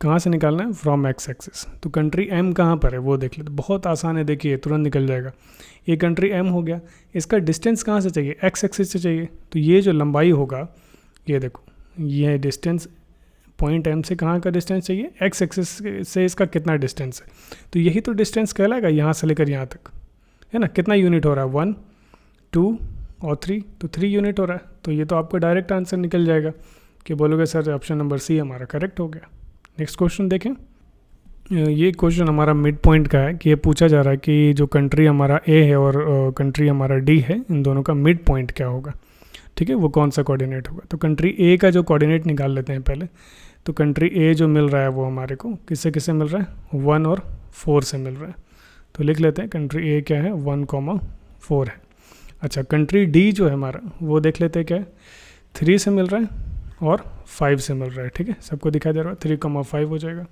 कहाँ से निकालना है, फ्रॉम एक्स एक्सिस। तो कंट्री m कहाँ पर है वो देख लेते, बहुत आसान है, देखिए तुरंत निकल जाएगा। ये कंट्री m हो गया, इसका डिस्टेंस कहाँ से चाहिए, एक्स एक्सिस से चाहिए, तो ये जो लंबाई होगा, ये देखो, ये डिस्टेंस पॉइंट m से कहाँ का डिस्टेंस चाहिए, एक्स एक्सिस से इसका कितना डिस्टेंस है, तो यही तो डिस्टेंस कहलाएगा यहाँ से लेकर यहाँ तक, है ना। कितना यूनिट हो रहा है, 1 2 और 3, तो 3 यूनिट हो रहा है। तो ये तो आपको डायरेक्ट आंसर निकल जाएगा कि बोलोगे सर ऑप्शन नंबर सी हमारा करेक्ट हो गया। नेक्स्ट क्वेश्चन देखें, ये क्वेश्चन हमारा मिड पॉइंट का है कि ये पूछा जा रहा है कि जो कंट्री हमारा ए है और कंट्री हमारा डी है, इन दोनों का मिड पॉइंट क्या होगा, ठीक है, वो कौन सा कोऑर्डिनेट होगा। तो कंट्री ए का जो कोऑर्डिनेट निकाल लेते हैं पहले। तो कंट्री ए जो मिल रहा है वो हमारे को किससे किससे मिल रहा है, 1 और 4 से मिल रहा है। तो लिख लेते हैं कंट्री ए क्या है, 1,4 है। अच्छा, कंट्री डी जो है हमारा वो देख लेते हैं क्या है, 3 से मिल रहा है और 5 से मिल रहा है, ठीक है, सबको दिखाई दे रहा है, 3,5 हो जाएगा।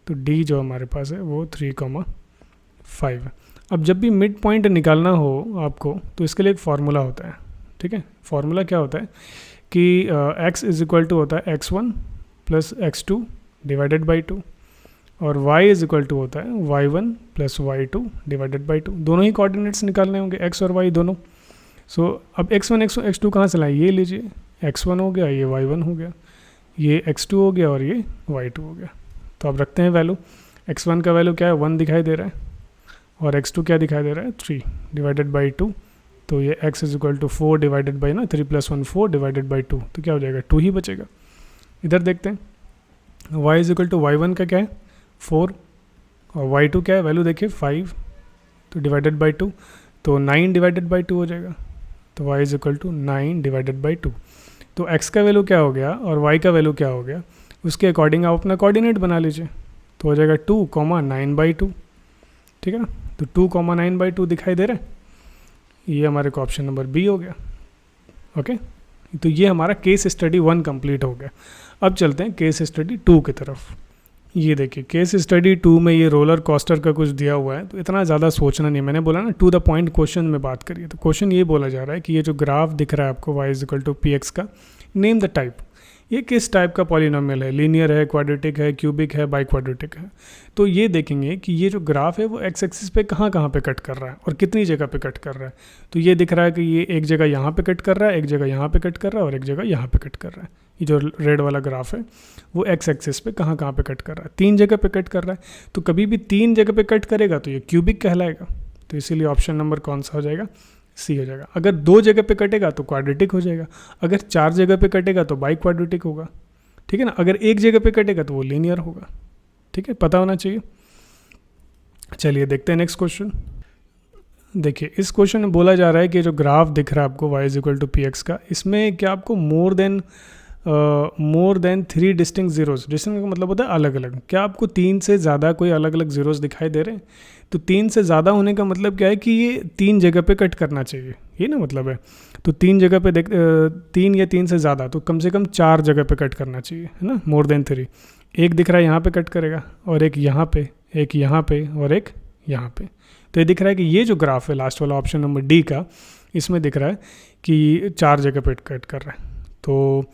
तो डी जो हमारे पास है वो 3,5 है। अब जब भी मिड पॉइंट निकालना हो आपको तो इसके लिए एक फार्मूला होता है, ठीक है। फार्मूला क्या होता है कि x इज इक्वल टू होता है x1 plus x2 divided by 2 और y इज इक्वल टू होता है y1 plus y2 divided by 2। दोनों ही कोऑर्डिनेट्स निकालने होंगे, x और y दोनों। सो अब x1 x2 कहाँ से लाएं, ये लीजिए, x1 हो गया, ये y1 हो गया, ये x2 हो गया और ये y2 हो गया। तो अब रखते हैं वैल्यू, x1 का वैल्यू क्या है, 1 दिखाई दे रहा है और x2 क्या दिखाई दे रहा है, 3 डिवाइडेड बाई 2 तो ये x is equal to 4 divided by ना 3 + 1 4 डिवाइडेड बाई 2, तो क्या हो जाएगा 2 ही बचेगा। इधर देखते हैं y is equal to y1 का क्या है 4 और y2 क्या है वैल्यू देखिए 5, तो डिवाइडेड बाई 2, तो 9 डिवाइडेड बाई 2 हो जाएगा। तो y is equal to 9 divided by 2। तो x का वैल्यू क्या हो गया और y का वैल्यू क्या हो गया, उसके अकॉर्डिंग आप अपना कोऑर्डिनेट बना लीजिए। तो हो जाएगा 2, 9/2, ठीक है ना। तो 2, 9/2 दिखाई दे रहा है, ये हमारे को ऑप्शन नंबर बी हो गया। ओके, तो ये हमारा केस स्टडी 1 कंप्लीट हो गया। अब चलते हैं केस स्टडी 2 की तरफ। ये देखिए केस स्टडी 2 में ये रोलर कोस्टर का कुछ दिया हुआ है, तो इतना ज़्यादा सोचना नहीं। मैंने बोला ना टू द पॉइंट क्वेश्चन में बात करिए। तो क्वेश्चन ये बोला जा रहा है कि ये जो ग्राफ दिख रहा है आपको y is equal to px का, नेम द टाइप, ये किस टाइप का पॉलिनोमियल है, लीनियर है, क्वाड्रेटिक है, क्यूबिक है, बाई क्वाड्रेटिक है। तो ये देखेंगे कि ये जो ग्राफ है वो एक्स एक्सिस पे कहाँ कहाँ पे कट कर रहा है और कितनी जगह पे कट कर रहा है। तो ये दिख रहा है कि ये एक जगह यहाँ पे कट कर रहा है, एक जगह यहाँ पे कट कर रहा है और एक जगह यहाँ पे कट कर रहा है। ये जो रेड वाला ग्राफ है वो एक्स एक्सिस पे कहाँ कहाँ पे कट कर रहा है, 3 जगह पे कट कर रहा है। तो कभी भी 3 जगह पे कट करेगा तो ये क्यूबिक कहलाएगा। तो इसीलिए ऑप्शन नंबर कौन सा हो जाएगा, सी हो जाएगा। अगर 2 जगह पे कटेगा तो क्वाड्रेटिक हो जाएगा, अगर 4 जगह पे कटेगा तो बाई क्वाड्रेटिक होगा, ठीक है ना। अगर एक जगह पे कटेगा तो वो लीनियर होगा, ठीक है, पता होना चाहिए। चलिए देखते हैं नेक्स्ट क्वेश्चन। देखिए इस क्वेश्चन में बोला जा रहा है कि जो ग्राफ दिख रहा है आपको y is equal to px का, इसमें क्या आपको more than 3 distinct zeros, distinct का मतलब होता है अलग अलग, क्या आपको 3 से ज़्यादा कोई अलग अलग जीरोस दिखाई दे रहे हैं। तो 3 से ज़्यादा होने का मतलब क्या है कि ये 3 जगह पे कट करना चाहिए, ये ना मतलब है। तो 3 जगह पे 3 या 3 से ज़्यादा, तो कम से कम 4 जगह पे कट करना चाहिए, है ना, मोर देन 3। एक दिख रहा है यहाँ पे कट करेगा और एक यहाँ पे, एक यहाँ पे और एक यहाँ पे। तो ये दिख रहा है कि ये जो ग्राफ है लास्ट वाला ऑप्शन नंबर डी का, इसमें दिख रहा है कि 4 जगह पे कट कर रहा है। तो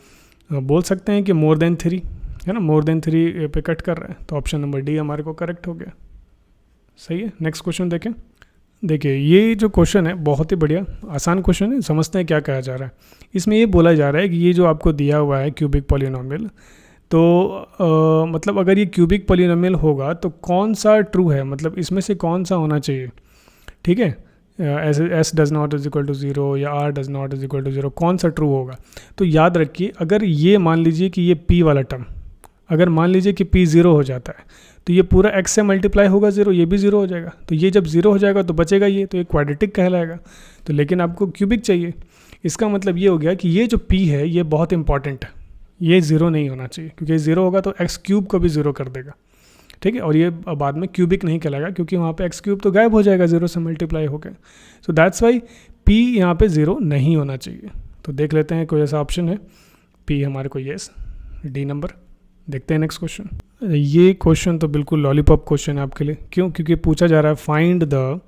बोल सकते हैं कि मोर देन 3, है ना, मोर देन 3 पे कट कर रहा है। तो ऑप्शन नंबर डी हमारे को करेक्ट हो गया, सही है। नेक्स्ट क्वेश्चन देखें। देखिए ये जो क्वेश्चन है बहुत ही बढ़िया आसान क्वेश्चन है, समझते हैं क्या कहा जा रहा है। इसमें ये बोला जा रहा है कि ये जो आपको दिया हुआ है क्यूबिक पॉलिनोमियल, तो मतलब अगर ये क्यूबिक पॉलिनोमियल होगा तो कौन सा ट्रू है, मतलब इसमें से कौन सा होना चाहिए, ठीक है। S does not is equal to 0 या R does not is equal to 0, कौन सा ट्रू होगा। तो याद रखिए अगर ये मान लीजिए कि ये p वाला टर्म, अगर मान लीजिए कि p 0 हो जाता है तो ये पूरा x से मल्टीप्लाई होगा 0, ये भी 0 हो जाएगा। तो ये जब 0 हो जाएगा तो बचेगा ये, तो ये क्वाड्रेटिक कहलाएगा। तो लेकिन आपको क्यूबिक चाहिए, इसका मतलब ये हो गया कि ये जो p है ये बहुत इंपॉर्टेंट है, ये 0 नहीं होना चाहिए, क्योंकि 0 होगा तो एक्स क्यूब को भी 0 कर देगा, ठीक है। और ये बाद में क्यूबिक नहीं कहलाएगा क्योंकि वहाँ पे एक्स क्यूब तो गायब हो जाएगा 0 से मल्टीप्लाई हो गया। सो दैट्स वाई p यहाँ पे 0 नहीं होना चाहिए। तो देख लेते हैं कोई ऐसा ऑप्शन है, p हमारे को येस, डी नंबर। देखते हैं नेक्स्ट क्वेश्चन। ये क्वेश्चन तो बिल्कुल लॉलीपॉप क्वेश्चन है आपके लिए, क्यों, क्योंकि पूछा जा रहा है फाइंड द,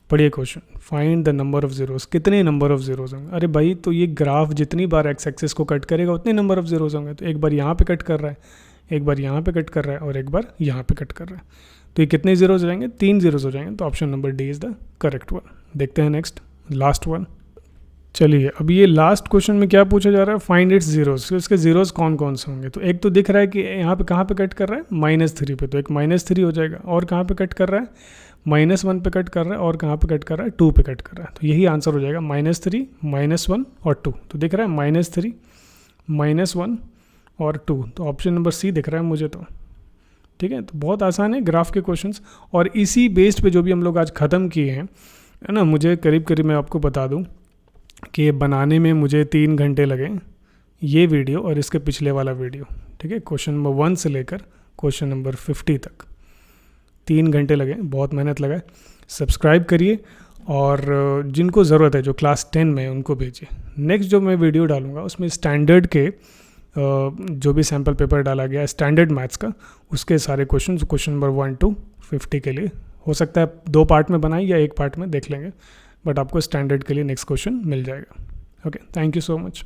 पढ़िए question, find the number of zeros, कितने नंबर ऑफ जीरोस होंगे। अरे भाई तो ये ग्राफ जितनी बार एक्स एक्सिस को कट करेगा उतने नंबर ऑफ जीरोस होंगे। तो एक बार यहाँ पे कट कर रहा है, एक बार यहाँ पे कट कर रहा है और एक बार यहाँ पे कट कर रहा है, तो ये कितने जीरोस हो जाएंगे, 3 जीरोस हो जाएंगे। तो option number D is the correct one. देखते हैं नेक्स्ट लास्ट वन। चलिए अब ये लास्ट क्वेश्चन में क्या पूछा जा रहा है, फाइंड इट्स जीरोस, इसके जीरोस कौन कौन से होंगे। तो एक तो दिख रहा है कि यहाँ पे कहाँ पे कट कर रहा है, -3 पे, तो एक -3 हो जाएगा। और कहाँ पे कट कर रहा है, -1 पे कट कर रहा है। और कहाँ पे कट कर रहा है, 2 पे कट कर रहा है। तो यही आंसर हो जाएगा, -3, -1 और 2। तो दिख रहा है -3, -1 और 2, तो ऑप्शन नंबर सी दिख रहा है मुझे तो, ठीक है। तो बहुत आसान है ग्राफ के क्वेश्चंस, और इसी बेस्ड पे जो भी हम लोग आज ख़त्म किए हैं, है ना, मुझे करीब करीब मैं आपको बता दूं कि बनाने में मुझे 3 घंटे लगे, ये वीडियो और इसके पिछले वाला वीडियो, ठीक है, क्वेश्चन नंबर 1 से लेकर क्वेश्चन नंबर 50 तक 3 घंटे लगे, बहुत मेहनत लगा। सब्सक्राइब करिए और जिनको ज़रूरत है जो क्लास 10 में उनको भेजिए। नेक्स्ट जो मैं वीडियो डालूँगा उसमें स्टैंडर्ड के जो भी सैम्पल पेपर डाला गया स्टैंडर्ड मैथ्स का, उसके सारे क्वेश्चन नंबर 1 to 50 के लिए, हो सकता है 2 पार्ट में बनाए या 1 पार्ट में, देख लेंगे, बट आपको स्टैंडर्ड के लिए नेक्स्ट क्वेश्चन मिल जाएगा। Okay, thank you so much.